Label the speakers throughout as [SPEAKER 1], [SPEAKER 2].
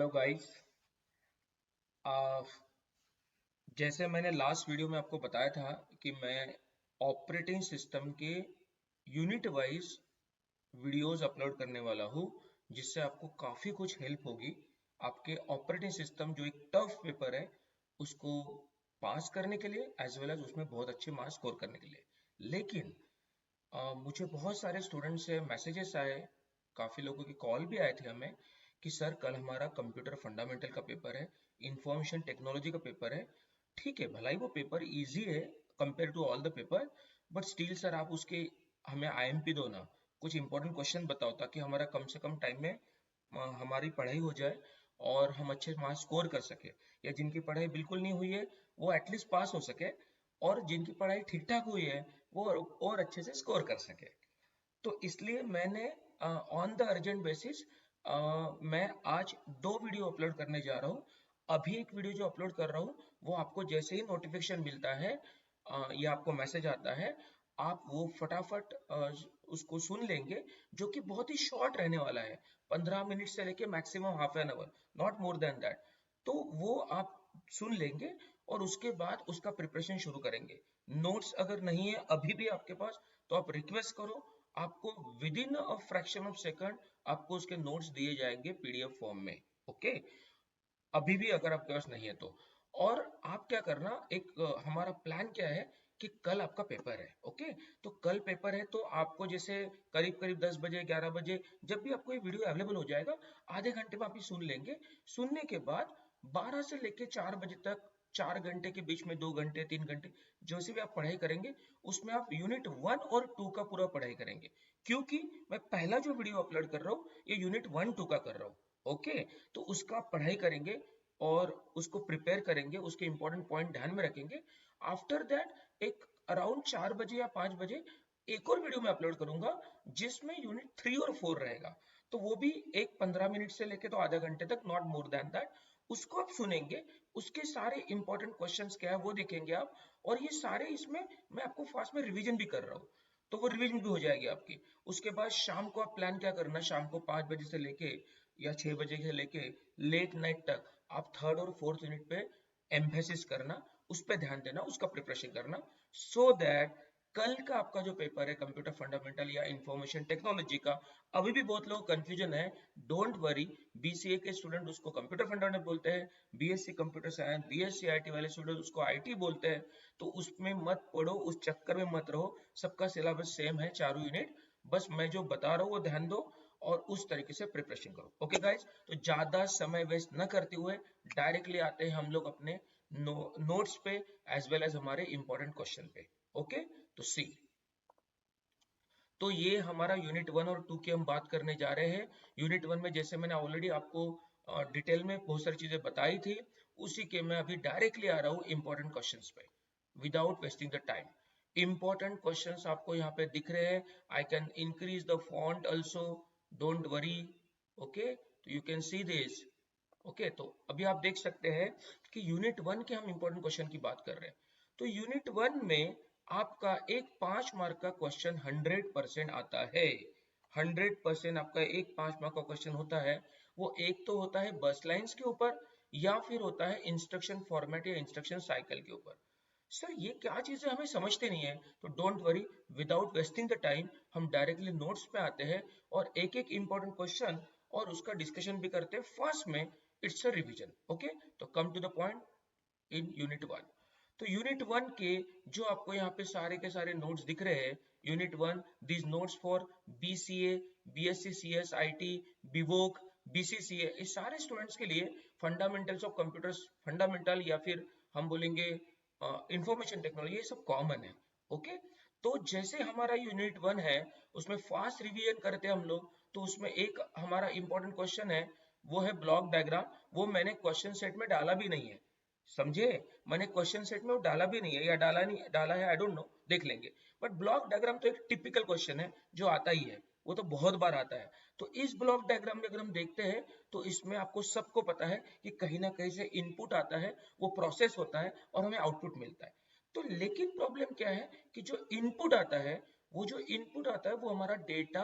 [SPEAKER 1] Hello guys. जैसे मैंने last video में आपको बताया था कि मैं ऑपरेटिंग सिस्टम के यूनिट वाइज वीडियोस अपलोड करने वाला हूँ, जिससे आपको काफ़ी कुछ हेल्प होगी आपके ऑपरेटिंग सिस्टम जो एक टफ पेपर है उसको पास करने के लिए, एज वेल एज उसमें बहुत अच्छे मार्क्स स्कोर करने के लिए। लेकिन मुझे बहुत सारे स्टूडेंट्स से मैसेजेस आए, काफ़ी लोगों की कॉल भी आए थे हमें कि सर कल हमारा कंप्यूटर फंडामेंटल का पेपर है, इंफॉर्मेशन टेक्नोलॉजी का पेपर है। ठीक है, भलाई वो पेपर इजी है compare to all the paper, but still sir आप उसके हमें आईएमपी दो ना, कुछ इंपॉर्टेंट क्वेश्चन बताओ ताकि हमारा कम से कम टाइम में हमारी पढ़ाई हो जाए और हम अच्छे मार्क्स स्कोर कर सके, या जिनकी पढ़ाई बिल्कुल नहीं हुई है वो एटलीस्ट पास हो सके, और जिनकी पढ़ाई ठीक ठाक हुई है वो और अच्छे से स्कोर कर सके। तो इसलिए मैंने ऑन द अर्जेंट बेसिस मैं आज दो वीडियो अपलोड करने जा रहा हूँ। अभी एक वीडियो जो अपलोड कर रहा हूँ वो आपको जैसे ही नोटिफिकेशन मिलता है या आपको मैसेज आता है, आप वो फटाफट उसको सुन लेंगे, जो कि बहुत ही शॉर्ट रहने वाला है, 15 मिनट से लेके maximum half an hour, not more than that. तो वो आप सुन लेंगे और उसके बाद उसका प्रिपरेशन शुरू करेंगे। नोट्स अगर नहीं है अभी भी आपके पास, तो आप रिक्वेस्ट करो, आपको with in a fraction of second आपको उसके नोट्स दिए जाएंगे पीडीएफ फॉर्म में। ओके, अभी भी अगर आपके पास नहीं है तो। और आप क्या करना, एक हमारा प्लान क्या है कि कल आपका पेपर है। ओके, तो कल पेपर है तो आपको जैसे करीब करीब 10 बजे 11 बजे जब भी आपको ये वीडियो अवेलेबल हो जाएगा, आधे घंटे में आप ये सुन लेंगे। सुनने के बाद 12 से लेके 4 बजे तक, 4 घंटे के बीच में 2 घंटे 3 घंटे जो से भी आप पढ़ाई करेंगे, उसमें आप यूनिट 1 और 2 का पूरा पढ़ाई करेंगे। क्योंकि मैं पहला जो वीडियो अपलोड कर रहा हूँ ये यूनिट 1 2 का कर रहा हूँ। ओके, तो उसका पढ़ाई करेंगे और उसको प्रिपेयर करेंगे, उसके इंपॉर्टेंट पॉइंट ध्यान में रखेंगे। आफ्टर दैट एक अराउंड 4 बजे या 5 बजे एक और वीडियो मैं अपलोड करूंगा जिसमें यूनिट 3 और 4 रहेगा। तो वो भी एक 15 मिनट से लेके तो आधा घंटे तक, नॉट मोर देन दैट। उसको आप सुनेंगे, उसके सारे इंपॉर्टेंट क्वेश्चंस क्या है वो देखेंगे आप, और ये सारे इसमें मैं आपको फास्ट में रिवीजन भी कर रहा हूँ, तो वो रिवीजन भी हो जाएगी आपकी। उसके बाद शाम को आप प्लान क्या करना, शाम को 5 बजे से लेके या 6 बजे से लेके लेट नाइट तक आप थर्ड और फोर्थ यूनिट पे एम्फेसिस करना, उस पर ध्यान देना, उसका प्रिपरेशन करना, सो दैट कल का आपका जो पेपर है कंप्यूटर फंडामेंटल या इंफॉर्मेशन टेक्नोलॉजी का, अभी भी बहुत लोग कंफ्यूजन है। डोंट वरी, बीसीए के स्टूडेंट उसको कंप्यूटर फंडामेंटल बोलते हैं, BSc computer science, BSc IT वाले स्टूडेंट उसको आईटी बोलते हैं। तो उसमें मत पढ़ो, उस चक्कर में मत रहो, सबका सिलेबस सेम है, चारों यूनिट। बस मैं जो बता रहा हूँ वो ध्यान दो और उस तरीके से प्रिपरेशन करो। ओके गाइज, तो ज्यादा समय वेस्ट न करते हुए डायरेक्टली आते हैं हम लोग अपने नोट्स पे एज वेल एज हमारे इंपॉर्टेंट क्वेश्चन पे। ओके, तो सी, तो ये हमारा यूनिट 1 और 2 की हम बात करने जा रहे हैं। यूनिट 1 में जैसे मैंने ऑलरेडी आपको डिटेल में बहुत सारी चीजें बताई थी, उसी के मैं अभी डायरेक्टली आ रहा हूँ इंपॉर्टेंट क्वेश्चंस पे, without wasting the time. Important questions आपको यहाँ पे दिख रहे हैं। I can increase the font also, don't worry. Okay, तो you can see this. Okay, तो अभी आप देख सकते हैं कि यूनिट 1 के हम इंपॉर्टेंट क्वेश्चन की बात कर रहे हैं। तो यूनिट 1 में आपका एक 5 मार्क का क्वेश्चन 100% आता है। 100% आपका एक 5 मार्क का क्वेश्चन होता है। वो एक तो होता है बस लाइंस के ऊपर, या फिर होता है इंस्ट्रक्शन फॉर्मेट या इंस्ट्रक्शन साइकिल के ऊपर। सर ये क्या चीजें हमें समझते नहीं है, तो don't worry, without wasting the time हम डायरेक्टली नोट्स पे आते हैं और एक एक इंपॉर्टेंट क्वेश्चन और उसका डिस्कशन भी करते हैं। फर्स्ट में इट्स अ रिवीजन। ओके, तो come to the point in unit 1। तो यूनिट 1 के जो आपको यहाँ पे सारे के सारे नोट्स दिख रहे हैं, unit 1, this notes for BCA, BSc CS IT, BVoc, BCCA, इस सारे स्टूडेंट्स के लिए फंडामेंटल्स ऑफ कंप्यूटर्स फंडामेंटल, या फिर हम बोलेंगे इंफॉर्मेशन टेक्नोलॉजी, ये सब कॉमन है। ओके, तो जैसे हमारा यूनिट 1 है उसमें फास्ट रिवीजन करते हैं हम लोग, तो उसमें एक हमारा इंपॉर्टेंट क्वेश्चन है, वो है ब्लॉक डायग्राम। वो मैंने क्वेश्चन सेट में डाला भी नहीं है, समझे, मैंने क्वेश्चन सेट में वो डाला भी नहीं है, या डाला नहीं डाला है आई डोंट नो, देख लेंगे। बट ब्लॉक डायग्राम तो एक टिपिकल क्वेश्चन है जो आता ही है, वो तो बहुत बार आता है। तो इस ब्लॉक डायग्राम में अगर हम देखते हैं तो इसमें आपको सबको पता है कि कहीं ना कहीं से इनपुट आता है, वो प्रोसेस होता है और हमें आउटपुट मिलता है। तो लेकिन प्रॉब्लम क्या है कि जो इनपुट आता है, वो जो इनपुट आता है वो हमारा डेटा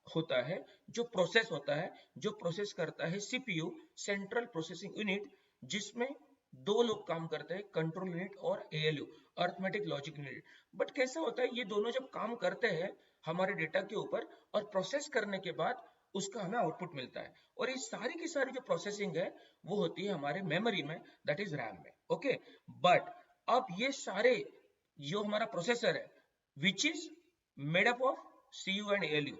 [SPEAKER 1] होता है जो प्रोसेस होता है, जो प्रोसेस करता है सीपीयू, सेंट्रल प्रोसेसिंग यूनिट, जिसमें दो लोग काम करते हैं, कंट्रोल यूनिट और ALU, arithmetic logic unit. But कैसा होता है, ये दोनों जब काम करते हैं हमारे डेटा के ऊपर और प्रोसेस करने के बाद उसका हमें आउटपुट मिलता है, और ये सारी की सारी जो प्रोसेसिंग है वो होती है हमारे मेमोरी में, दैट इज रैम में। ओके, बट अब ये सारे जो हमारा प्रोसेसर है which is made up of CU and ALU,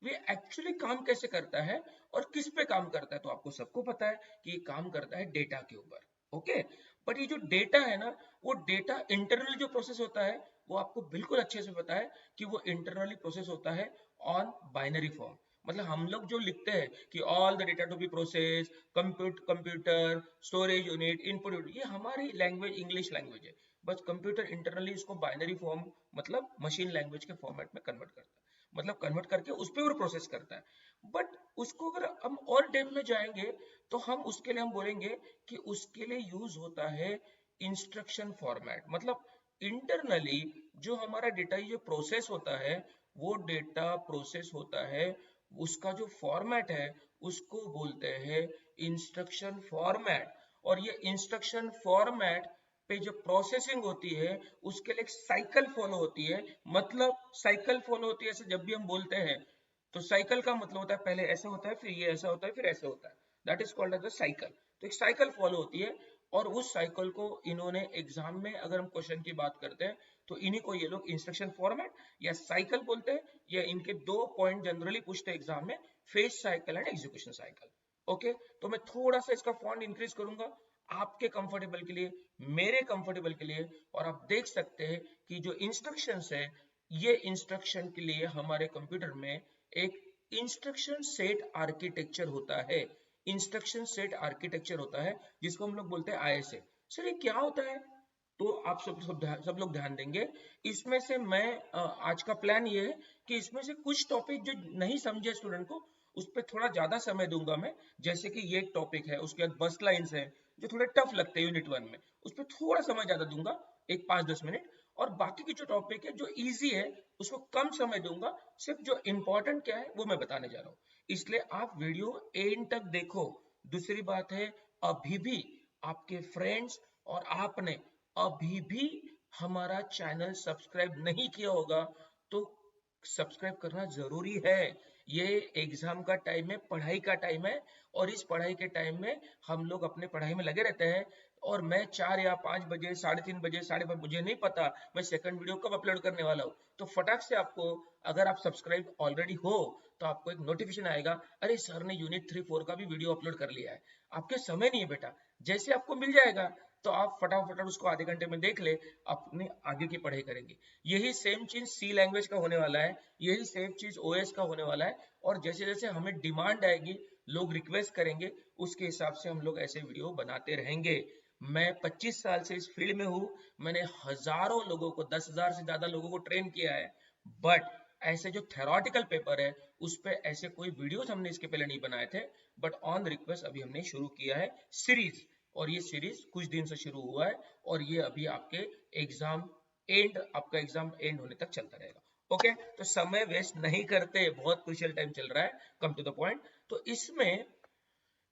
[SPEAKER 1] वे एक्चुअली काम कैसे करता है और किस पे काम करता है, तो आपको सबको पता है कि ये काम करता है डेटा के ऊपर। ओके, बट ये जो डेटा है ना, वो डेटा इंटरनली जो प्रोसेस होता है वो आपको बिल्कुल अच्छे से पता है कि वो इंटरनली प्रोसेस होता है ऑन बाइनरी फॉर्म। मतलब हम लोग जो लिखते हैं कि all the data to be process, computer storage unit, input unit, ये हमारी लैंग्वेज इंग्लिश लैंग्वेज है, बस कंप्यूटर इंटरनली इसको बाइनरी फॉर्म मतलब मशीन लैंग्वेज के फॉर्मेट में कन्वर्ट करता है, मतलब कन्वर्ट करके उस पर वो प्रोसेस करता है। बट उसको अगर हम और डेप्थ में जाएंगे तो हम उसके लिए हम बोलेंगे कि उसके लिए यूज होता है इंस्ट्रक्शन फॉर्मेट। मतलब इंटरनली जो हमारा डेटा ये प्रोसेस होता है, वो डेटा प्रोसेस होता है, उसका जो फॉर्मेट है उसको बोलते हैं इंस्ट्रक्शन फॉर्मेट। और ये इंस्ट्रक्शन फॉर्मेट पे जो प्रोसेसिंग होती है उसके लिए एक साइकिल फॉलो होती है। मतलब साइकिल फॉलो होती है, ऐसे जब भी हम बोलते हैं तो साइकिल का मतलब होता है पहले ऐसा होता है, फिर ये ऐसा होता है, फिर ऐसा होता है, that is called as a cycle. तो एक साइकिल फॉलो होती है, और उस साइकिल को इन्होंने एग्जाम में अगर हम क्वेश्चन की बात करते हैं तो इन्हीं को ये लोग इंस्ट्रक्शन फॉर्मेट या साइकिल बोलते हैं, या इनके दो पॉइंट जनरली पूछते हैं एग्जाम में, phase cycle and execution cycle. Okay, तो मैं थोड़ा सा इसका फॉन्ट इंक्रीज करूंगा आपके कंफर्टेबल के लिए, मेरे कंफर्टेबल के लिए, और आप देख सकते हैं कि जो इंस्ट्रक्शंस है, ये इंस्ट्रक्शन के लिए हमारे कंप्यूटर में एक इंस्ट्रक्शन सेट आर्किटेक्चर होता है। इंस्ट्रक्शन सेट आर्किटेक्चर होता है जिसको हम लोग बोलते हैं आईएसए। सर ये क्या होता है, तो आप सब लोग ध्यान देंगे। इसमें से मैं आज का प्लान ये है कि इसमें से कुछ टॉपिक जो नहीं समझे स्टूडेंट को उस पर थोड़ा ज्यादा समय दूंगा मैं। जैसे कि ये टॉपिक है, उसके बाद बस लाइन्स है जो थोड़े टफ लगते हैं यूनिट 1 में, उस पर थोड़ा समय ज्यादा दूंगा, एक 5-10 मिनट। और बाकी की जो टॉपिक है जो इजी है उसको कम समय दूंगा, सिर्फ जो इंपॉर्टेंट क्या है वो मैं बताने जा रहा हूँ। इसलिए आप वीडियो एंड तक देखो। दूसरी बात है, अभी भी आपके फ्रेंड्स और आपने अभी भी हमारा चैनल सब्सक्राइब नहीं किया होगा तो सब्सक्राइब करना जरूरी है। ये एग्जाम का टाइम है, पढ़ाई का टाइम है, और इस पढ़ाई के टाइम में हम लोग अपने पढ़ाई में लगे रहते हैं। और मैं 4 या 5 बजे, 3:30 बजे, 5:30, मुझे नहीं पता मैं सेकंड वीडियो कब अपलोड करने वाला हूँ। तो फटाक से आपको, अगर आप सब्सक्राइब ऑलरेडी हो तो आपको एक नोटिफिकेशन आएगा, अरे सर ने यूनिट 3-4 का भी वीडियो अपलोड कर लिया है। आपके समय नहीं है बेटा, जैसे आपको मिल जाएगा तो आप फटाफट उसको आधे घंटे में देख ले, अपने आगे की पढ़ाई करेंगे। यही सेम चीज सी लैंग्वेज का होने वाला है, यही सेम चीज ओएस का होने वाला है। और जैसे जैसे हमें डिमांड आएगी, लोग रिक्वेस्ट करेंगे, उसके हिसाब से हम लोग ऐसे वीडियो बनाते रहेंगे। मैं 25 साल से इस फील्ड में हूँ, मैंने हजारों लोगों को, 10,000 से ज्यादा लोगों को ट्रेन किया है। बट ऐसे जो थेरोटिकल पेपर है उस पे ऐसे कोई वीडियोस हमने इसके पहले नहीं बनाए थे। बट ऑन रिक्वेस्ट अभी हमने शुरू किया है सीरीज, और ये सीरीज कुछ दिन से शुरू हुआ है, और ये अभी आपके एग्जाम आपका एग्जाम एंड होने तक चलता रहेगा। ओके, तो समय वेस्ट नहीं करते, बहुत क्रूशियल टाइम चल रहा है, कम टू द पॉइंट। तो इसमें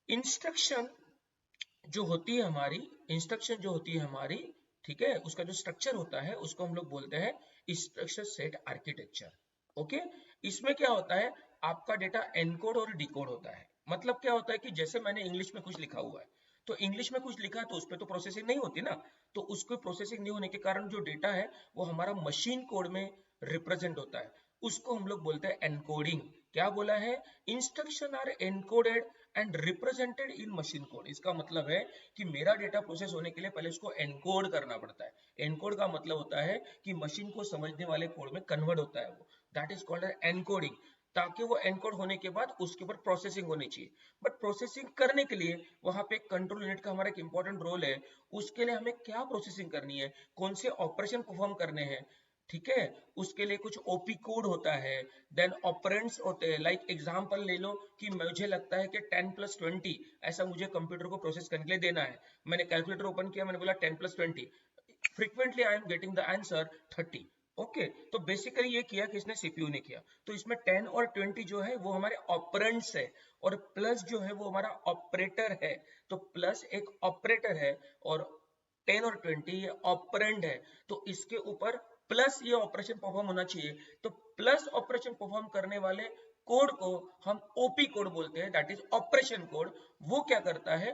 [SPEAKER 1] इंस्ट्रक्शन जो होती है हमारी, इंस्ट्रक्शन जो होती है हमारी, ठीक है, उसका जो स्ट्रक्चर होता है उसको हम लोग बोलते हैं इंस्ट्रक्शन सेट आर्किटेक्चर। ओके, इसमें क्या होता है, आपका डेटा एनकोड और डिकोड होता है। मतलब क्या होता है कि जैसे मैंने इंग्लिश में कुछ लिखा हुआ है, तो इंग्लिश में कुछ लिखा तो उस पर तो प्रोसेसिंग नहीं होती ना, तो उसको प्रोसेसिंग नहीं होने के कारण जो डेटा है वो हमारा मशीन कोड में रिप्रेजेंट होता है, उसको हम लोग बोलते हैं एनकोडिंग। क्या बोला है, instruction are encoded and represented in machine code. इसका मतलब है कि मेरा डेटा प्रोसेस होने के लिए पहले उसको एनकोड करना पड़ता है। एनकोड का मतलब होता है कि मशीन को समझने वाले कोड में कन्वर्ट होता है वो, दैट इज कॉल्ड एनकोडिंग। ताकि वो एनकोड होने के बाद उसके ऊपर प्रोसेसिंग होनी चाहिए। बट प्रोसेसिंग करने के लिए वहां पे कंट्रोल यूनिट का हमारा एक इंपॉर्टेंट रोल है। उसके लिए हमें क्या प्रोसेसिंग करनी है, कौन से ऑपरेशन परफॉर्म करने हैं, ठीक है, उसके लिए कुछ ओपी कोड होता है, देन ऑपरेंड्स होते हैं। लाइक एग्जांपल ले लो कि मुझे लगता है कि 10+20 ऐसा मुझे कंप्यूटर को प्रोसेस करने के लिए देना है। मैंने कैलकुलेटर ओपन किया, मैंने बोला 10+20, frequently I am getting the answer 30। Okay तो बेसिकली ये किया कि इसने सीपीयू ने किया, तो इसमें 10 और 20 जो है वो हमारे ऑपरेंड्स है और प्लस जो है वो हमारा ऑपरेटर है। तो प्लस एक ऑपरेटर है और 10 और 20 ये ऑपरेंड है, तो इसके ऊपर प्लस ये ऑपरेशन परफॉर्म होना चाहिए। तो प्लस ऑपरेशन परफॉर्म करने वाले कोड को हम ओपी कोड बोलते हैं, दैट इज ऑपरेशन कोड। वो क्या करता है,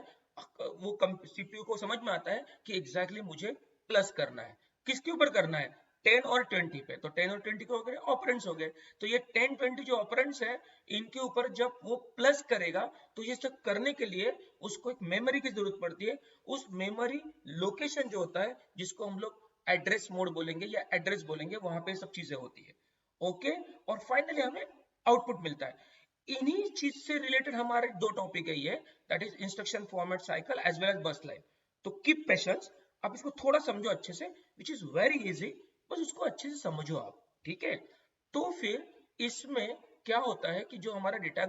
[SPEAKER 1] वो सीपीयू को समझ में आता है कि एग्जैक्टली मुझे प्लस करना है, किसके ऊपर करना है, 10 और 20 पे। तो 10 और 20 को हो गए ऑपरेंड्स हो गए, तो ये 10 20 जो ऑपरेंड्स है इनके ऊपर जब वो प्लस करेगा तो ये सब करने के लिए उसको एक मेमोरी की जरूरत पड़ती है। उस मेमोरी लोकेशन जो होता है जिसको हम लोग एड्रेस मोड बोलेंगे या एड्रेस बोलेंगे, वहां पे सब चीजें होती है। ओके और फाइनली हमें आउटपुट मिलता है। इन्हीं चीज से रिलेटेड हमारे दो टॉपिक है ये, that is instruction format cycle as well as bus line. तो कीप पेशेंस, आप इसको थोड़ा समझो अच्छे से, विच इज वेरी इजी, बस उसको अच्छे से समझो आप, ठीक है। तो फिर इसमें क्या होता है कि जो हमारा डेटा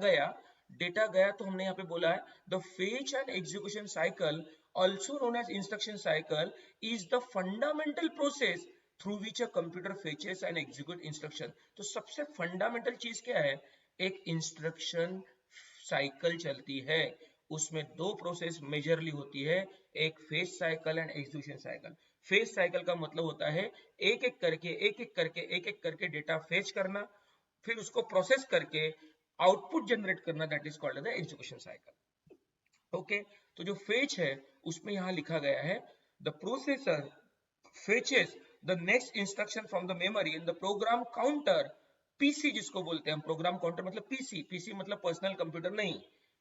[SPEAKER 1] गया तो हमने यहाँ पे बोला है the fetch and execution cycle also known as instruction cycle is the fundamental process through which a computer fetches and execute instruction। तो सबसे फंडामेंटल चीज क्या है, एक इंस्ट्रक्शन साइकिल चलती है, उसमें दो प्रोसेस मेजरली होती है, एक phase cycle and execution cycle. Phase cycle का मतलब होता है एक एक करके डेटा फेच करना, फिर उसको प्रोसेस करके आउटपुट जनरेट करना, that is called the execution cycle. Okay तो जो फेच है उसमें यहां लिखा गया है the processor fetches the next instruction from the memory in the program counter, PC जिसको बोलते हैं हम, प्रोग्राम काउंटर मतलब पीसी, पीसी मतलब पर्सनल कंप्यूटर नहीं,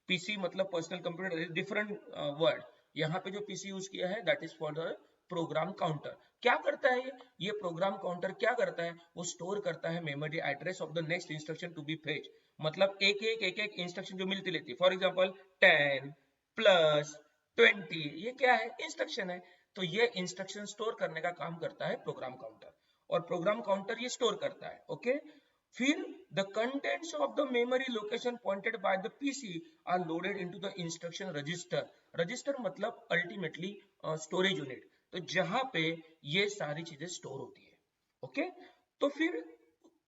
[SPEAKER 1] पीसी मतलब पर्सनल कंप्यूटर डिफरेंट वर्ड। यहाँ पे जो पीसी यूज किया है that is for the program counter. क्या करता है ये प्रोग्राम काउंटर क्या करता है, वो स्टोर करता है memory address of the next instruction to be fetch. मतलब एक इंस्ट्रक्शन जो मिलती रहती है, फॉर एग्जांपल 10 प्लस 20, ये क्या है, इंस्ट्रक्शन है। तो ये इंस्ट्रक्शन स्टोर करने का काम करता है प्रोग्राम काउंटर, और प्रोग्राम काउंटर ये स्टोर करता है। ओके फिर the contents of the memory location pointed by the PC are loaded into the instruction register. Register मतलब अल्टीमेटली स्टोरेज यूनिट, तो जहां पे ये सारी चीजें स्टोर होती है। ओके तो फिर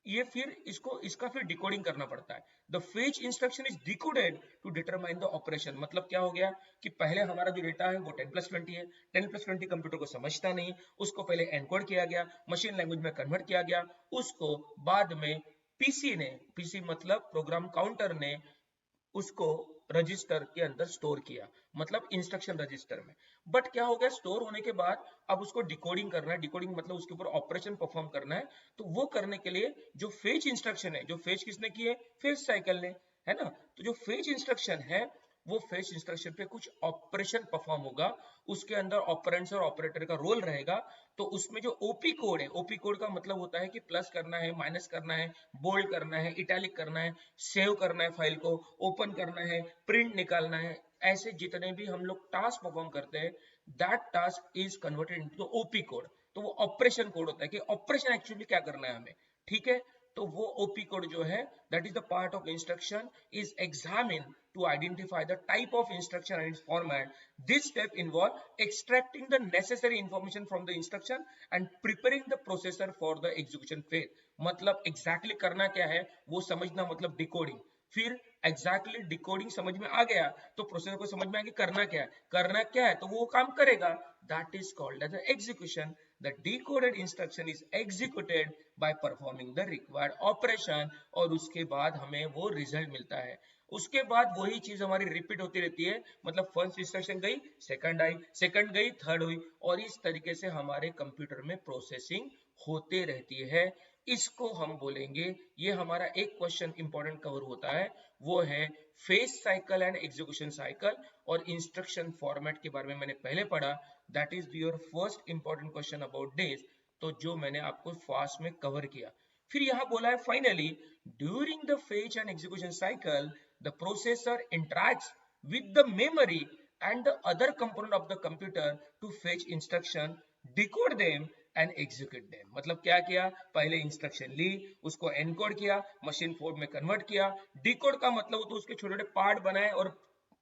[SPEAKER 1] इसका फिर डिकोडिंग करना पड़ता है। The fetch instruction is decoded to determine the operation. मतलब क्या हो गया कि पहले हमारा जो डेटा है वो 10 प्लस 20 है, 10 प्लस 20 कंप्यूटर को समझता नहीं, उसको पहले एनकोड किया गया, मशीन लैंग्वेज में कन्वर्ट किया गया, उसको बाद में पीसी मतलब प्रोग्राम काउंटर ने उसको रजिस्टर के अंदर स्टोर किया, मतलब इंस्ट्रक्शन रजिस्टर में। बट क्या हो गया, स्टोर होने के बाद अब उसको डिकोडिंग करना है, डिकोडिंग मतलब उसके ऊपर ऑपरेशन परफॉर्म करना है। तो वो करने के लिए जो फेच इंस्ट्रक्शन है, जो फेच किसने की है, फेच साइकिल ने, है ना। तो जो फेच इंस्ट्रक्शन है वो फेच इंस्ट्रक्शन पे कुछ ऑपरेशन परफॉर्म होगा, उसके अंदर ऑपरेंड्स और ऑपरेटर का रोल रहेगा। तो उसमें जो ओपी कोड है, ओपी कोड का मतलब होता है कि प्लस करना है, माइनस करना है, बोल्ड करना है, इटैलिक करना है, सेव करना है फाइल को, ओपन करना है, प्रिंट निकालना है, ऐसे जितने भी हम लोग टास्क परफॉर्म करते हैं that task is converted into OP code. तो वो ऑपरेशन कोड होता है कि ऑपरेशन एक्चुअली क्या करना है हमें, ठीक है। तो वो ओपी कोड जो है that is the part of instruction is examine to identify the type of instruction and its format. This step involves extracting the necessary information from the instruction and preparing the processor for the execution phase. मतलब exactly करना क्या है वो समझना, मतलब decoding. फिर exactly decoding समझ में आ गया तो प्रोसेसर को समझ में आ गया करना क्या है, तो वो काम करेगा, that is called as execution. The decoded instruction is executed by performing the required operation, और उसके बाद हमें वो रिजल्ट मिलता है। उसके बाद वही चीज हमारी रिपीट होती रहती है, मतलब फर्स्ट इंस्ट्रक्शन गई, सेकंड आई, सेकंड गई, थर्ड हुई, और इस तरीके से हमारे कंप्यूटर में प्रोसेसिंग होते रहती है। इसको हम बोलेंगे, ये हमारा एक क्वेश्चन इंपॉर्टेंट कवर होता है, वो है phase cycle and execution cycle, और इंस्ट्रक्शन फॉर्मेट के बारे में मैंने पहले पढ़ा, that is your first important question about this, तो जो मैंने आपको फास्ट में कवर किया। फिर यहाँ बोला है finally during the fetch and execution cycle the processor interacts with the memory and the other component of the computer to fetch instruction, decode them and execute them। मतलब क्या किया, पहले इंस्ट्रक्शन ली, उसको एनकोड किया, मशीन कोड में convert किया, decode का मतलब तो उसके छोटे छोटे पार्ट बनाए और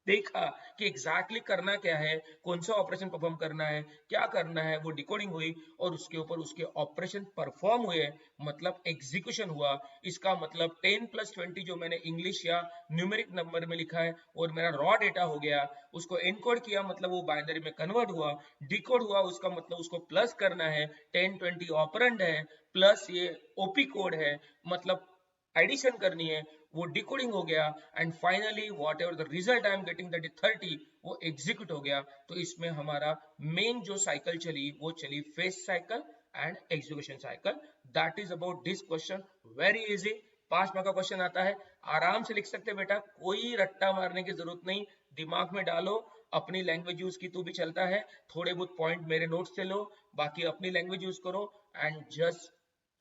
[SPEAKER 1] देखा कि एग्जैक्टली करना क्या है, कौन सा ऑपरेशन परफॉर्म करना है, क्या करना है, वो डिकोडिंग हुई और उसके ऊपर उसके ऑपरेशन परफॉर्म हुए, मतलब एग्जीक्यूशन हुआ। इसका मतलब 10+20 जो मैंने इंग्लिश या न्यूमेरिक नंबर में लिखा है और मेरा रॉ डेटा हो गया, उसको एनकोड किया मतलब वो बाइनरी में कन्वर्ट हुआ, डिकोड हुआ उसका मतलब उसको प्लस करना है, 10-20 ऑपरेंड है प्लस ये ओपी कोड है, मतलब एडिशन करनी है, वो डिकोडिंग हो गया and finally what ever the result I am getting that is 30, वो एग्जीक्यूट हो गया। तो इसमें हमारा मेन जो साइकिल चली वो चली phase cycle and execution cycle. That is about this question, very easy, 5 mark का क्वेश्चन आता है, आराम से लिख सकते बेटा, कोई रट्टा मारने की जरूरत नहीं, दिमाग में डालो, अपनी लैंग्वेज यूज की तो भी चलता है, थोड़े बहुत पॉइंट मेरे नोट्स से लो, बाकी अपनी लैंग्वेज यूज करो एंड जस्ट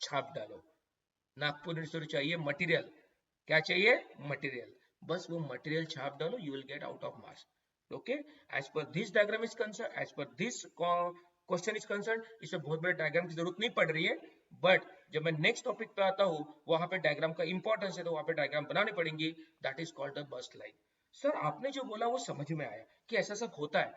[SPEAKER 1] छाप डालो। नागपुर यूनिवर्सिटी चाहिए मटेरियल, क्या चाहिए, मटेरियल, बस वो मटेरियल छाप डालो, you will get out of marks. Okay, as per this diagram is concern, as per this question is concern, इसमें बहुत बड़े डायग्राम की जरूरत नहीं पड़ रही है, बट जब मैं नेक्स्ट टॉपिक पे आता हूँ वहां पे डायग्राम का इंपॉर्टेंस है, तो वहां पे डायग्राम बनाने पड़ेंगे, that is called the bus line. Sir आपने जो बोला वो समझ में आया कि ऐसा सब होता है,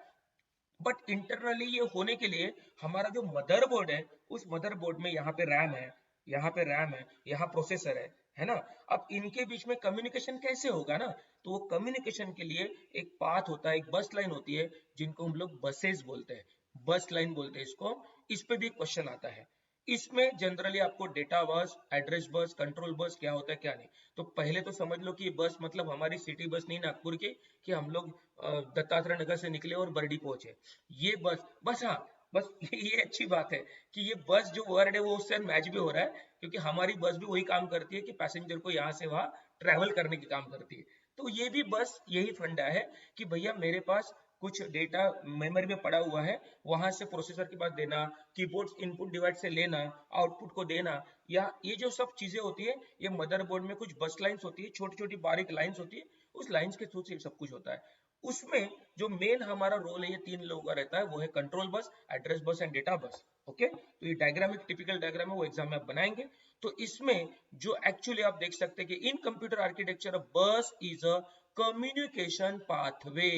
[SPEAKER 1] बट इंटरनली ये होने के लिए हमारा जो मदरबोर्ड है, उस मदरबोर्ड में यहाँ पे रैम है, यहाँ पे रैम है, यहाँ प्रोसेसर है ना। अब इनके बीच में कम्युनिकेशन कैसे होगा ना, तो वो कम्युनिकेशन के लिए एक पाथ होता है, एक बस लाइन होती है, जिनको हम लोग बसेस बोलते हैं, बस लाइन बोलते हैं इसको। इस पे भी क्वेश्चन आता है। इसमें जनरली आपको data bus, address bus, control बस क्या होता है क्या नहीं, तो पहले तो समझ लो कि बस मतलब हमारी सिटी बस नहीं नागपुर की, कि हम लोग दत्तात्रेय नगर से निकले और बरडी पहुंचे, ये बस बस हाँ, बस ये अच्छी बात है कि ये बस जो वर्ड है वो उससे मैच भी हो रहा है, क्योंकि हमारी बस भी वही काम करती है कि पैसेंजर को यहाँ से वहां ट्रेवल करने की काम करती है। तो ये भी बस यही फंडा है कि भैया मेरे पास कुछ डेटा मेमोरी में पड़ा हुआ है, वहां से प्रोसेसर के पास देना, कीबोर्ड इनपुट डिवाइस से लेना, आउटपुट को देना, या ये जो सब चीजें होती है, ये मदरबोर्ड में कुछ बस लाइंस होती है, छोटी छोटी बारीक लाइंस होती है, उस लाइंस के थ्रू से सब कुछ होता है। उसमें जो मेन हमारा रोल है ये 3 लोगों का रहता है, वो है control bus, address bus and data bus. Okay, तो ये डायग्राम एक टिपिकल डायग्राम है, वो एग्जाम में आप बनाएंगे। तो इसमें जो एक्चुअली आप देख सकते हैं कि इन कंप्यूटर आर्किटेक्चर बस इज अ कम्युनिकेशन पाथवे,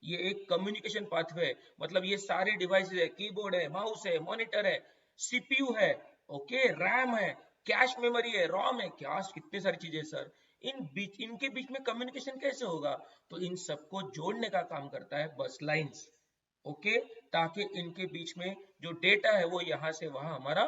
[SPEAKER 1] ये एक कम्युनिकेशन पाथवे है, मतलब ये सारे डिवाइसेस है, कीबोर्ड है, माउस है, मॉनिटर है, सीपीयू है, ओके, रैम है, कैश मेमोरी है, रॉम है, क्या कितनी सारी चीजें सर, इनके बीच में कम्युनिकेशन कैसे होगा, तो इन सबको जोड़ने का काम करता है बस लाइंस। ओके, ताकि इनके बीच में जो डेटा है वो यहां से वहां हमारा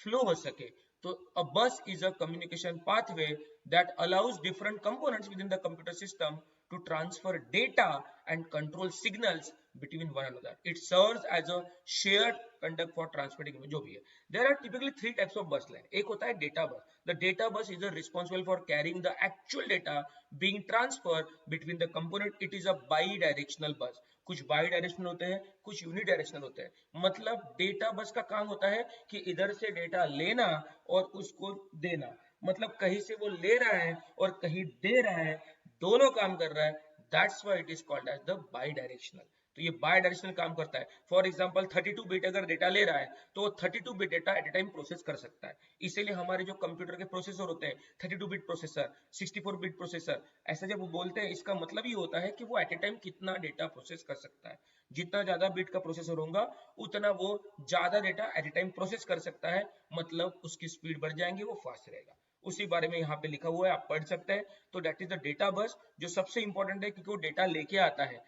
[SPEAKER 1] फ्लो हो सके। तो a bus is a communication pathway that allows different components within the computer system to transfer data and control signals between one another. It serves as a shared conduct for transmitting जो भी है। There are typically 3 types of bus line. एक होता है data bus. The data bus is responsible for carrying the actual data being transferred between the component. It is a bi-directional bus. कुछ by directional होते हैं, कुछ uni directional होते हैं। मतलब डेटा बस का काम होता है कि इधर से डेटा लेना और उसको देना, मतलब कहीं से वो ले रहा है और कहीं दे रहा है, दोनों काम कर रहा है, that's why it is called as the bidirectional. तो ये बाय डायरेक्शनल काम करता है। फॉर एग्जांपल 32 बिट अगर डेटा ले रहा है तो 32 bit data at a time process कर सकता है। इसीलिए हमारे जो कंप्यूटर के प्रोसेसर होते हैं 32 बिट प्रोसेसर, 64 बिट प्रोसेसर, ऐसा जब वो बोलते हैं इसका मतलब ये होता है कि वो एट ए टाइम कितना डेटा प्रोसेस कर सकता है। जितना ज्यादा बिट का प्रोसेसर होगा उतना वो ज्यादा data at a time process कर सकता है, मतलब उसकी स्पीड बढ़ जाएंगे, वो फास्ट रहेगा। उसी बारे में यहाँ पे लिखा हुआ है, आप पढ़ सकते हैं। तो that is the data bus, जो सबसे इंपॉर्टेंट है क्योंकि वो डेटा लेके आता है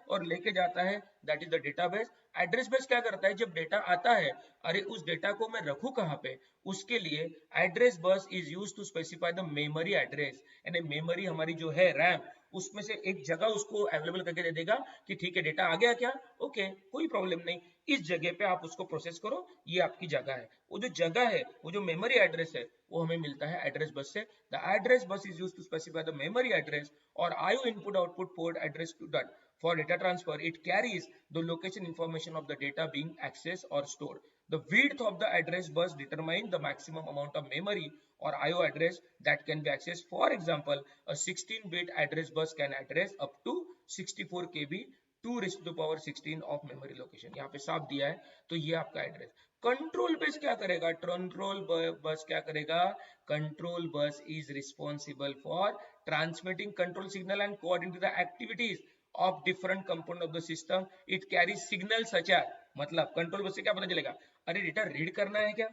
[SPEAKER 1] और लेके जाता है, that is the database. Address base क्या करता है, जब डेटा आता है, अरे उस डेटा को मैं रखूं कहाँ पे, उसके लिए address bus is use to specify the memory address, यानी मेमोरी हमारी जो है रैम, उसमें से एक जगह उसको अवेलेबल करके दे देगा कि ठीक है डेटा आ गया क्या, ओके कोई प्रॉब्लम नहीं, इस जगह पे आप उसको प्रोसेस करो, ये आपकी जगह है। वो जो जगह है, वो जो मेमोरी एड्रेस है, वो हमें मिलता है एड्रेस बस से। The address bus is used to specify the memory address or IO input output port address to that. For data transfer, it carries the location information of the data being accessed or stored. The width of the address bus determines the maximum amount of memory or IO address that can be accessed. For example, a 16-bit address bus can address up to 64 KB 2 raised to the power 16 of memory location. यहाँ पे साफ दिया है, तो ये आपका address. Control bus क्या करेगा? कंट्रोल बस क्या करेगा? Control bus is responsible for transmitting control signal and coordinating the activities of different component of the system. It carry signal such as, मतलब कंट्रोल बस से क्या पता चलेगा? अरे डेटा रीड करना है क्या,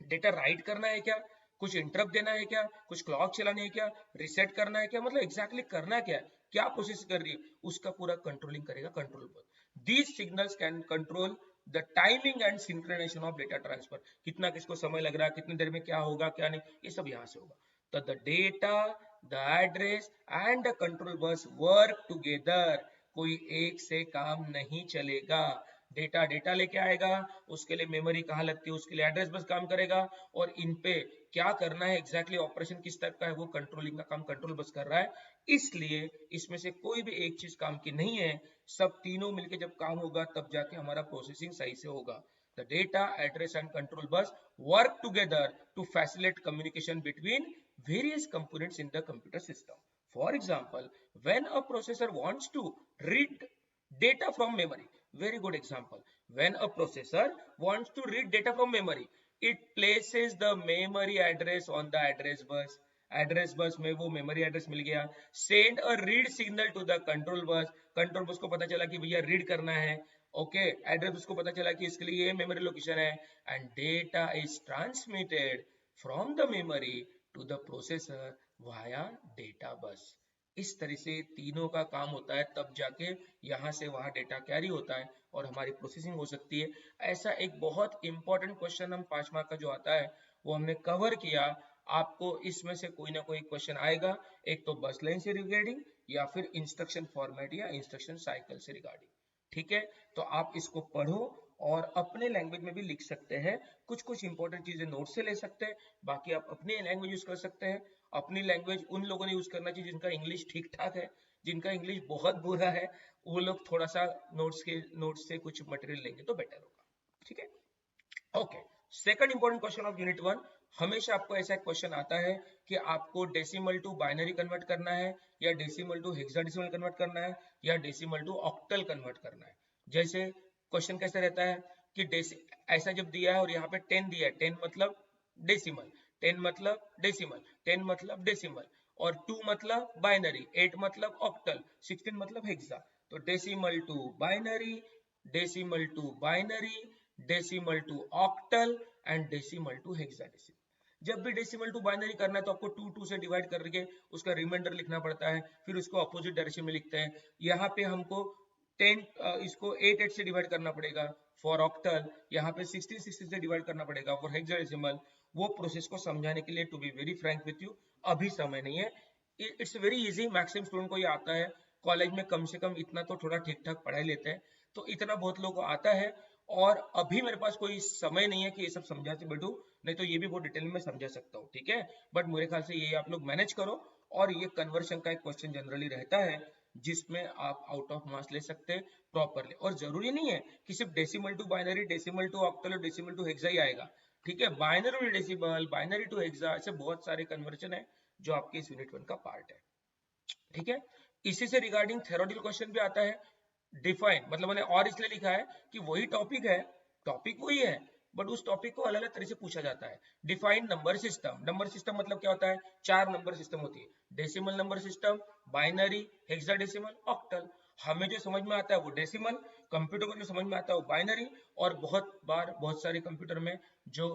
[SPEAKER 1] डेटा राइट करना है क्या, कुछ इंटरप्ट देना है क्या, कुछ क्लॉक चलानी है क्या, रिसेट करना है क्या, मतलब एग्जैक्टली करना क्या है, क्या प्रोसेस कर रही है, उसका पूरा कंट्रोलिंग करेगा control bus. These signals can control the timing and synchronization of data transfer. कितना किसको समय लग रहा है, कितनी देर में क्या होगा क्या नहीं, ये सब यहाँ से होगा. तो the data, the address and the control बस वर्क टुगेदर. कोई एक से काम नहीं चलेगा. डेटा डेटा लेके आएगा, उसके लिए मेमोरी कहाँ लगती है, उसके लिए एड्रेस बस काम करेगा, और इन पे क्या करना है एग्जैक्टली ऑपरेशन किस टाइप का है वो कंट्रोलिंग का काम कंट्रोल बस कर रहा है. इसलिए इसमें से कोई भी एक चीज काम की नहीं है, सब तीनों मिलके जब काम होगा तब जाके हमारा प्रोसेसिंग सही से होगा. The data, address and control bus work together to facilitate communication between various components in the computer system. For example, when a processor wants to read data from memory, very good example, when a processor wants to read data from memory, it places the memory address on the address bus. Address bus में वो memory address मिल गया. Send a read signal to the control bus. Control bus को पता चला कि भैया read करना है, ओके. एड्रेस बस को पता चला कि इसके लिए ये मेमोरी लोकेशन है. And data is transmitted from the memory to the processor via data bus. इस तरह से तीनों का काम होता है, तब जाके यहाँ से वहाँ डेटा कैरी होता है और हमारी प्रोसेसिंग हो सकती है. ऐसा एक बहुत इंपॉर्टेंट क्वेश्चन हम 5 मार्क का जो आता है वो हमने कवर किया. आपको इसमें से कोई ना कोई क्वेश्चन आएगा, एक तो बस लाइन से रिगार्डिंग या फिर इंस्ट्रक्शन फॉर्मेट या इंस्ट्रक्शन साइकिल से रिगार्डिंग. ठीक है, तो आप इसको पढ़ो और अपने लैंग्वेज में भी लिख सकते हैं. कुछ कुछ इंपॉर्टेंट चीजें नोट से ले सकते हैं, बाकी आप अपनी लैंग्वेज यूज कर सकते हैं. अपनी लैंग्वेज उन लोगों ने यूज करना चाहिए जिनका इंग्लिश ठीक ठाक है. जिनका इंग्लिश बहुत बुरा है वो लोग थोड़ा सा नोट्स से कुछ मटेरियल लेंगे तो बेटर होगा. ठीक है, okay. Second important question of unit 1. हमेशा आपको ऐसा क्वेश्चन आता है कि आपको डेसिमल टू बाइनरी कन्वर्ट करना है, या डेसिमल टू हेक्साडेसिमल कन्वर्ट करना है, या डेसिमल टू ऑक्टल कन्वर्ट करना है. जैसे क्वेश्चन कैसे रहता है कि ऐसा जब दिया है और यहाँ पे 10 दिया है, 10 मतलब डेसिमल, 10 मतलब डेसिमल, 10 मतलब डेसिमल, और 2 मतलब बाइनरी, 8 मतलब ऑक्टल, 16 मतलब हेक्सा. तो decimal to binary, decimal to binary, decimal to octal and decimal to hexadecimal. जब भी डेसिमल टू बाइनरी करना है तो आपको 2 से डिवाइड करके उसका रिमाइंडर लिखना पड़ता है, फिर उसको अपोजिट डायरेक्शन में लिखते हैं. यहाँ पे हमको 10 इसको 8 से डिवाइड करना पड़ेगा फॉर ऑक्टल, यहाँ पे 16 से डिवाइड करना पड़ेगा फॉर हेक्साडेसिमल. वो प्रोसेस को समझाने के लिए, to be very frank with you, अभी समय नहीं है. It's very easy, maximum student को ये आता है. कॉलेज में कम से कम इतना तो थोड़ा ठीक ठाक पढ़ाई लेते हैं, तो इतना बहुत लोगों को आता है. और अभी मेरे पास कोई समय नहीं है कि ये सब समझाते बैठूं, नहीं तो ये भी बहुत डिटेल में समझा सकता हूँ. ठीक है, बट मेरे ख्याल से ये आप लोग मैनेज करो. और ये कन्वर्शन का एक क्वेश्चन जनरली रहता है जिसमें आप आउट ऑफ मार्क्स ले सकते हैं प्रॉपरली. और जरूरी नहीं है कि सिर्फ decimal to binary, decimal to octal और डेसिमल टू हेक्सा ही आएगा. ठीक है, binary to decimal, binary to hexa, ऐसे बहुत सारे कन्वर्जन है जो आपके इस यूनिट 1 का पार्ट है. ठीक है, इसी से रिगार्डिंग थ्योरेटिकल क्वेश्चन भी आता है. डिफाइन मतलब मैंने और इसलिए लिखा है कि वही टॉपिक है, टॉपिक वही है, बट उस टॉपिक को अलग अलग तरह से पूछा जाता है. Define number system. Number system मतलब क्या होता है? 4 नंबर सिस्टम होती है. Decimal number system, binary, hexadecimal, octal. हमें जो समझ में आता है वो डेसिमल, कंप्यूटर को जो समझ में आता है वो बाइनरी, और बहुत बार बहुत सारे कंप्यूटर में जो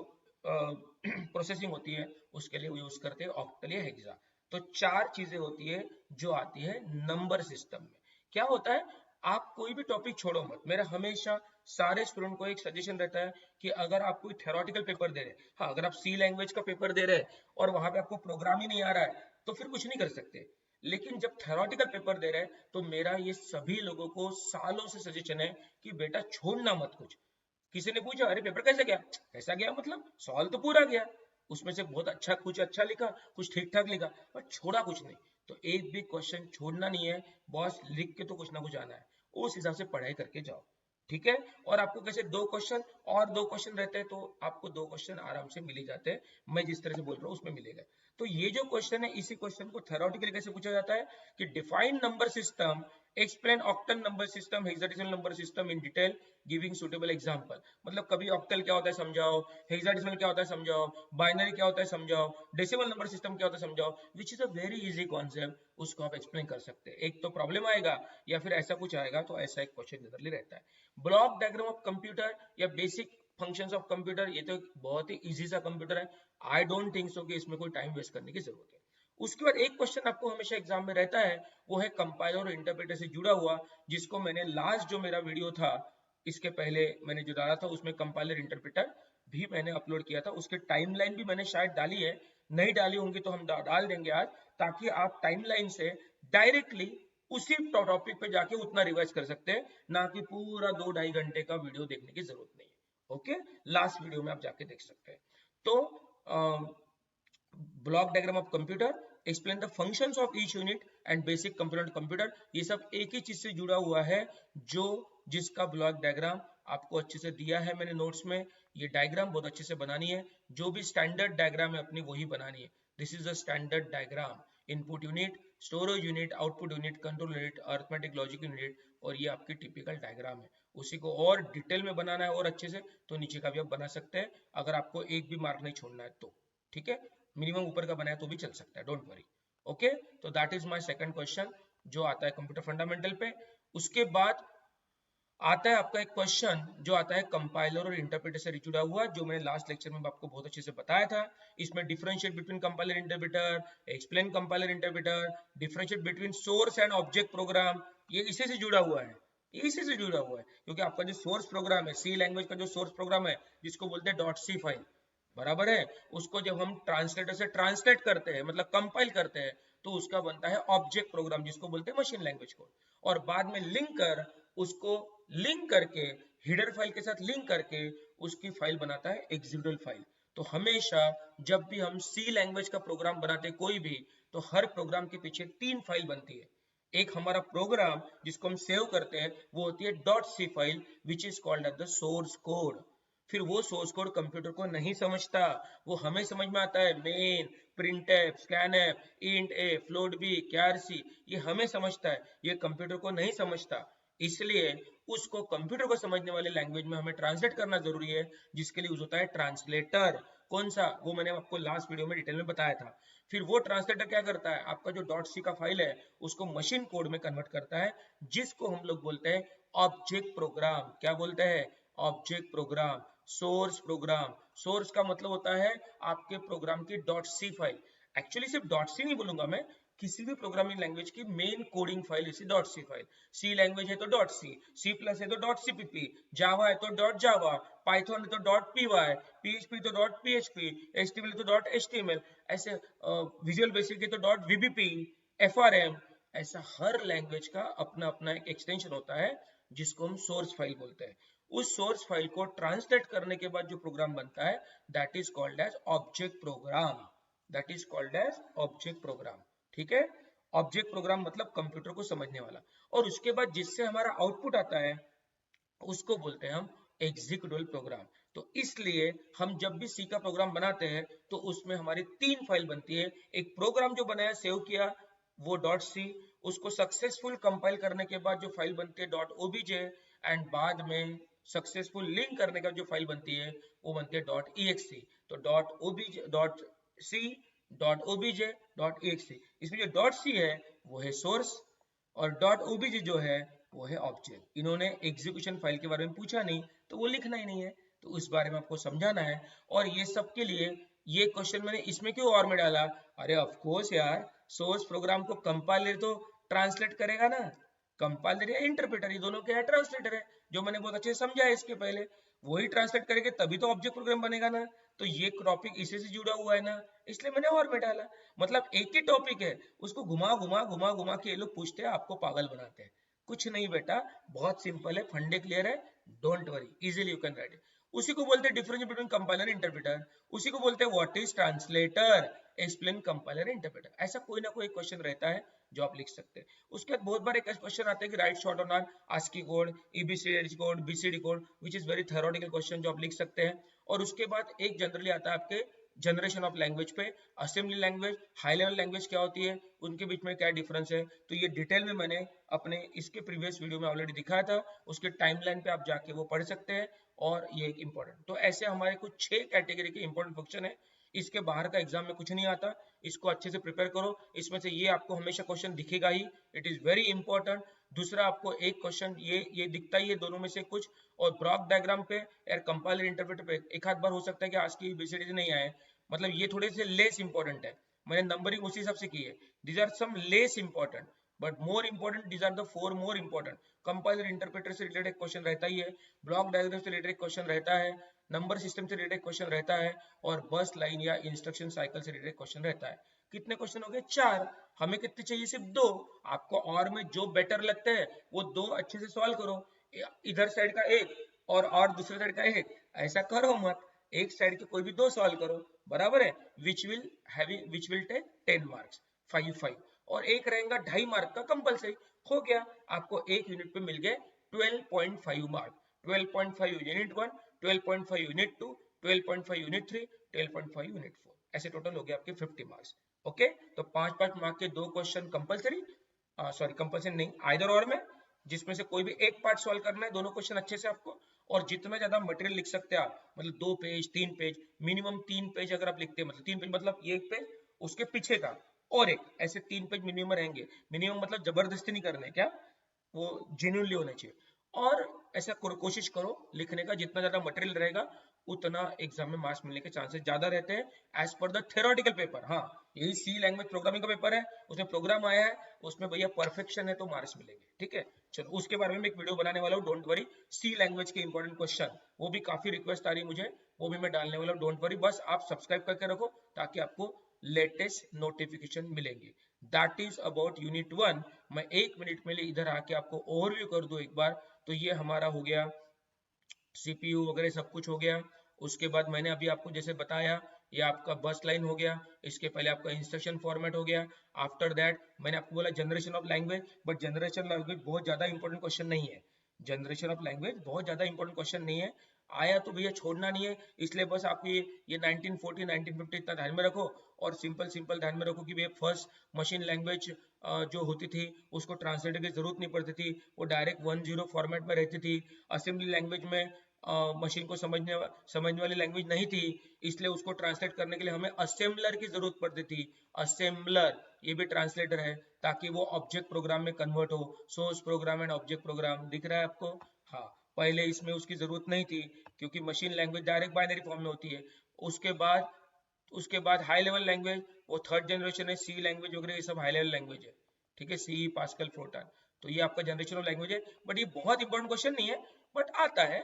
[SPEAKER 1] प्रोसेसिंग होती है उसके लिए यूज करते हैं ऑक्टल या हेक्सा. तो 4 चीजें होती है जो आती है नंबर सिस्टम में. क्या होता है, आप कोई भी टॉपिक छोड़ो मत. मेरा हमेशा सारे स्टूडेंट को एक सजेशन रहता है कि अगर आप कोई थ्योरेटिकल पेपर दे रहे हैं, हाँ अगर आप सी लैंग्वेज का पेपर दे रहे हैं और वहां पे आपको प्रोग्राम ही नहीं आ रहा है तो फिर कुछ नहीं कर सकते. लेकिन जब थ्योरेटिकल पेपर दे रहे हैं तो मेरा ये सभी लोगों को सालों से सजेशन है कि बेटा छोड़ना मत कुछ. किसी ने पूछा अरे पेपर कैसे गया, कैसा गया मतलब सवाल तो पूरा गया, उसमें से बहुत अच्छा, कुछ अच्छा लिखा, कुछ ठीक ठाक लिखा, पर छोड़ा कुछ नहीं. तो एक भी क्वेश्चन छोड़ना नहीं है बॉस, लिख के तो कुछ ना कुछ आना है, उस हिसाब से पढ़ाई करके जाओ. ठीक है, और आपको कैसे 2 क्वेश्चन और 2 क्वेश्चन रहते हैं तो आपको 2 क्वेश्चन आराम से मिल ही जाते हैं. मैं जिस तरह से बोल रहा हूँ उसमें मिलेगा. तो ये जो क्वेश्चन है इसी क्वेश्चन को थ्योरेटिकली कैसे पूछा जाता है कि define number system explain octal number system, hexadecimal number system in detail giving suitable example. मतलब कभी ऑक्टल क्या होता है समझाओ, हेक्साडेसिमल क्या होता है समझाओ, बाइनरी क्या होता है समझाओ, डेसिमल नंबर सिस्टम क्या होता है समझाओ, which is a very easy concept, उसको आप एक्सप्लेन कर सकते हैं। एक तो प्रॉब्लम आएगा या फिर ऐसा कुछ आएगा, तो ऐसा एक क्वेश्चन जनरली रहता है। ब्लॉक डायग्राम ऑफ कंप्यूटर या बेसिक फंक्शंस ऑफ कंप्यूटर, ये तो बहुत ही इजी सा कंप्यूटर है, आई डोंट थिंक सो कि इसमें कोई टाइम वेस्ट करने की जरूरत है। उसके बाद एक क्वेश्चन आपको हमेशा एग्जाम में रहता है, वो है कंपाइलर और इंटरप्रेटर से जुड़ा हुआ, जिसको मैंने लास्ट जो मेरा वीडियो था इसके पहले मैंने जो डाला था उसमें कंपाइलर इंटरप्रेटर भी मैंने अपलोड किया था, उसके टाइमलाइन भी मैंने शायद डाली है, नहीं डाली होंगी तो हम डाल देंगे आज, ताकि आप टाइमलाइन से डायरेक्टली उसी टॉपिक पे जाके उतना रिवाइज कर सकते हैं, ना कि पूरा 2-2.5 घंटे का वीडियो देखने की जरूरत नहीं है। ओके, लास्ट वीडियो में आप जाके देख सकते हैं। तो block diagram of computer, explain the functions of each unit and basic component computer, ये सब एक ही चीज से जुड़ा हुआ है, जो जिसका ब्लॉक डायग्राम आपको अच्छे से दिया है मैंने नोट्स में। ये डायग्राम बहुत अच्छे से बनानी है, जो भी स्टैंडर्ड डायग्राम है अपनी वही बनानी है। This is a standard diagram, input unit, storage unit, output unit, control unit, arithmetic logic unit, और ये आपकी टिपिकल डायग्राम है। उसी को और डिटेल में बनाना है और अच्छे से, तो नीचे का भी आप बना सकते हैं, अगर आपको एक भी मार्क नहीं छोड़ना है तो। ठीक है, मिनिमम ऊपर का बनाया तो भी चल सकता है, डोंट वरी। ओके, तो that is my second question जो आता है कंप्यूटर फंडामेंटल पे। उसके बाद आता है आपका एक क्वेश्चन जो आता है कंपाइलर और इंटरप्रेटर से जुड़ा हुआ, जो मैंने लास्ट लेक्चर में आपको बहुत अच्छे से बताया था। इसमें differentiate between compiler interpreter, explain compiler interpreter, differentiate between source and object program, ये इसी से जुड़ा हुआ है, इसी से जुड़ा हुआ है, क्योंकि आपका जो सोर्स प्रोग्राम है, सी लैंग्वेज का जो सोर्स प्रोग्राम है, जिसको बोलते हैं .c फाइल, बराबर है, उसको जब हम ट्रांसलेटर से ट्रांसलेट करते हैं, मतलब कंपाइल करते हैं, तो उसका बनता है ऑब्जेक्ट प्रोग्राम, जिसको बोलते हैं मशीन लैंग्वेज कोड। और बाद में लिंकर उसको लिंक करके, हेडर फाइल के साथ लिंक करके उसकी फाइल बनाता है एक्जीक्यूटेबल फाइल। तो हमेशा जब भी हम सी लैंग्वेज का प्रोग्राम बनाते हैं कोई भी, तो हर प्रोग्राम के पीछे 3 फाइल बनती है। एक हमारा प्रोग्राम जिसको हम सेव करते हैं, वो होती है .c file, which is called as the source code. फिर वो सोर्स कोड कंप्यूटर को नहीं समझता, वो हमें समझ में आता है, मेन, प्रिंटफ, स्कैनफ, इंट ए, फ्लोट बी, क्यार सी, ये हमें समझता है, ये कंप्यूटर को नहीं समझता। इसलिए उसको कंप्यूटर को समझने वाले लैंग्वेज में हमें ट्रांसलेट करना जरूरी है, जिसके लिए यूज होता है ट्रांसलेटर। कौन सा, वो मैंने आपको लास्ट वीडियो में डिटेल में बताया था। फिर वो ट्रांसलेटर क्या करता है, आपका जो .c का फाइल है उसको मशीन कोड में कन्वर्ट करता है, जिसको हम लोग बोलते हैं ऑब्जेक्ट प्रोग्राम। क्या बोलते हैं, object program, source program. Source का मतलब होता है आपके प्रोग्राम की .c फाइल, एक्चुअली सिर्फ .c नहीं बोलूंगा मैं, किसी भी प्रोग्रामिंग लैंग्वेज की मेन कोडिंग फाइल इसी .c फाइल। सी लैंग्वेज है तो .c, सी प्लस है तो .cpp, जावा है तो .java, पाइथन है तो .py, PHP तो .php, HTML तो .html, ऐसे विजुअल बेसिक है तो .vbp, FRM, ऐसा हर लैंग्वेज का अपना अपना एक एक्सटेंशन होता है, जिसको हम सोर्स फाइल बोलते हैं। उस सोर्स फाइल को ट्रांसलेट करने के बाद जो प्रोग्राम बनता है, that is called as object program, that is called as object program. ठीक है, ऑब्जेक्ट प्रोग्राम मतलब कंप्यूटर को समझने वाला। और उसके बाद जिससे हमारा आउटपुट आता है, उसको बोलते हैं हम एग्जीक्यूटेबल प्रोग्राम। तो इसलिए हम जब भी सी का प्रोग्राम बनाते हैं, तो उसमें हमारी 3 फाइल बनती है। एक प्रोग्राम जो बनाया, सेव किया, वो .c, उसको सक्सेसफुल कंपाइल करने के बाद जो फाइल बनती है .obj, एंड बाद में सक्सेसफुल लिंक करने का जो फाइल बनती है, वो बनती है .exe। तो .obj, .c, .obj, .exe, इसमें जो .c है वो है सोर्स, और .obj जो है वो है ऑब्जेक्ट। इन्होंने एग्जीक्यूशन फाइल के बारे में पूछा नहीं, तो वो लिखना ही नहीं है, तो उस बारे में आपको समझाना है। और ये सब के लिए ये क्वेश्चन मैंने इसमें क्यों और में डाला, अरे ऑफ कोर्स यार, सोर्स प्रोग्राम को कंपाइलर तो ट्रांसलेट करेगा ना, कंपाइलर या इंटरप्रेटर, ये दोनों क्या है, ट्रांसलेटर है, जो मैंने बहुत अच्छे से समझा है इसके पहले। वही ट्रांसलेट करेंगे तभी तो ऑब्जेक्ट प्रोग्राम बनेगा ना, तो ये टॉपिक इसी से जुड़ा हुआ है ना, इसलिए मैंने और में डाला। मतलब एक ही टॉपिक है, उसको घुमा घुमा घुमा घुमा के ये लोग पूछते हैं, आपको पागल बनाते हैं। कुछ नहीं बेटा, बहुत सिंपल है, फंडे क्लियर है, don't worry, easily you can write it. उसी को बोलते हैं डिफरेंस बिटवीन कंपाइलर इंटरप्रेटर, उसी को बोलते हैं what is translator, explain compiler interpreter. ऐसा कोई ना कोई क्वेश्चन रहता है जो आप लिख सकते हैं। उसके बाद बहुत बार एक क्वेश्चन आता है कि write short on ASCII code, EBCD code, BCD code, which is very theoretical question जो आप लिख सकते हैं। और उसके बाद एक जनरली आता है आपके जनरेशन ऑफ लैंग्वेज पे, assembly language, high level language क्या होती है, उनके बीच में क्या डिफरेंस है। तो ये डिटेल में मैंने अपने इसके प्रीवियस वीडियो में ऑलरेडी दिखाया था, उसके टाइमलाइन पे आप जाके वो पढ़ सकते हैं। और ये एक इंपॉर्टेंट, तो ऐसे हमारे कुछ 6 कैटेगरी के इंपॉर्टेंट फंक्शन है। इसके बाहर का एग्जाम में कुछ नहीं आता, इसको अच्छे से प्रिपेयर करो। इसमें से ये आपको हमेशा क्वेश्चन दिखेगा ही, इट इज वेरी इंपॉर्टेंट। दूसरा, आपको एक क्वेश्चन ये दिखता ही है दोनों में से कुछ। और ब्लॉक डायग्राम पे यार कंपाइलर इंटरप्रेटर पे एक आध बार हो सकता है कि आज की बेसिडिटी नहीं आए, मतलब ये थोड़े से लेस इंपॉर्टेंट है, मैंने नंबरिंग उसी हिसाब से की है। These are some less important but more important, these are the 4 more important. Compiler interpreter से रिलेटेड क्वेश्चन रहता ही है, ब्लॉक डायग्राम से रिलेटेड क्वेश्चन रहता है, नंबर सिस्टम से रिलेटेड क्वेश्चन रहता है, और बस लाइन या इंस्ट्रक्शन साइकिल से रिलेटेड क्वेश्चन रहता है। कितने क्वेश्चन हो गए? 4। हमें कितने चाहिए? सिर्फ 2। आपको और में जो बेटर लगता है वो 2 अच्छे से सॉल्व करो, इधर साइड का एक और दूसरे साइड का एक, ऐसा करो मत, एक साइड के कोई भी 2 सॉल्व करो, बराबर है। विच विल टेक 10 मार्क्स, 5 और एक रहेगा 2.5 मार्क का कंपलसरी। हो गया, आपको एक यूनिट पे मिल गए 12.5 mark. 12.5 unit 1, 12.5 unit 2, 12.5 unit 3, 12.5 unit 4, ऐसे टोटल हो गए आपके 50 मार्क्स। ओके, तो 5-5 मार्क के 2 क्वेश्चन कंपलसरी, सॉरी कंपलसरी नहीं, आइदर और में, जिसमें से कोई भी एक पार्ट सॉल्व करना है, दोनों क्वेश्चन अच्छे से आपको। और जितना ज्यादा मटेरियल लिख सकते हैं आप, मतलब 2 पेज 3 पेज, मिनिमम 3 पेज अगर आप लिखते हैं, मतलब 3 पेज मतलब एक पेज उसके पीछे का और एक, ऐसे 3 पेज मिनिमम रहेंगे। मिनिमम मतलब जबरदस्ती नहीं करने, क्या वो जेन्युइनली होने चाहिए। और ऐसा कोशिश करो लिखने का, जितना ज्यादा मटेरियल रहेगा उतना एग्जाम में मार्क्स मिलने के चांसेस ज्यादा रहते हैं as per the theoretical paper. हाँ, यही सी लैंग्वेज प्रोग्रामिंग का पेपर है, उसमें प्रोग्राम आया है, उसमें भैया परफेक्शन है तो मार्क्स मिलेंगे, ठीक है। चलो, उसके बारे में एक वीडियो बनाने वाला हूँ, डोंट वरी। सी लैंग्वेज के इंपॉर्टेंट क्वेश्चन, वो भी काफी रिक्वेस्ट आ रही है मुझे, वो भी मैं डालने वाला हूँ, डोंट वरी। बस आप सब्सक्राइब करके रखो ताकि आपको लेटेस्ट नोटिफिकेशन मिलेंगे। That is about unit 1। मैं 1 मिनट में इधर आके आपको ओवरव्यू कर दूं एक बार। तो ये हमारा हो गया सीपीयू वगैरह सब कुछ हो गया। उसके बाद मैंने अभी आपको जैसे बताया, ये आपका बस लाइन हो गया, इसके पहले आपका इंस्ट्रक्शन फॉर्मेट हो गया। आफ्टर दैट मैंने आपको बोला generation of language, but generation language बहुत ज्यादा इंपॉर्टेंट क्वेश्चन नहीं है। जनरेशन ऑफ लैंग्वेज बहुत ज्यादा इंपॉर्टेंट क्वेश्चन नहीं है, आया तो भैया छोड़ना नहीं है। इसलिए बस आप ये 1940 1950 इतना ध्यान में रखो, और सिंपल सिंपल ध्यान में रखो कि भैया फर्स्ट मशीन लैंग्वेज जो होती थी उसको ट्रांसलेटर की जरूरत नहीं पड़ती थी, वो डायरेक्ट 1.0 फॉर्मेट में रहती थी। असेंबली लैंग्वेज में मशीन को समझने वाली लैंग्वेज नहीं थी, इसलिए उसको ट्रांसलेट करने के लिए हमें असेंबलर की जरूरत पड़ती थी। असेंबलर ये भी ट्रांसलेटर है, ताकि वो ऑब्जेक्ट प्रोग्राम में कन्वर्ट हो। Source program and object program दिख रहा है आपको? हाँ, पहले इसमें उसकी जरूरत नहीं थी, क्योंकि machine language direct binary form में होती है। उसके बाद हाई लेवल लैंग्वेज, वो थर्ड जनरेशन है, सी लैंग्वेज वगैरह, ये सब हाई लेवल लैंग्वेज है, ठीक है, सी, पास्कल, फोर्टन। तो ये आपका जनरेशन ऑफ लैंग्वेज है, बट ये बहुत इंपॉर्टेंट क्वेश्चन नहीं है, बट आता है,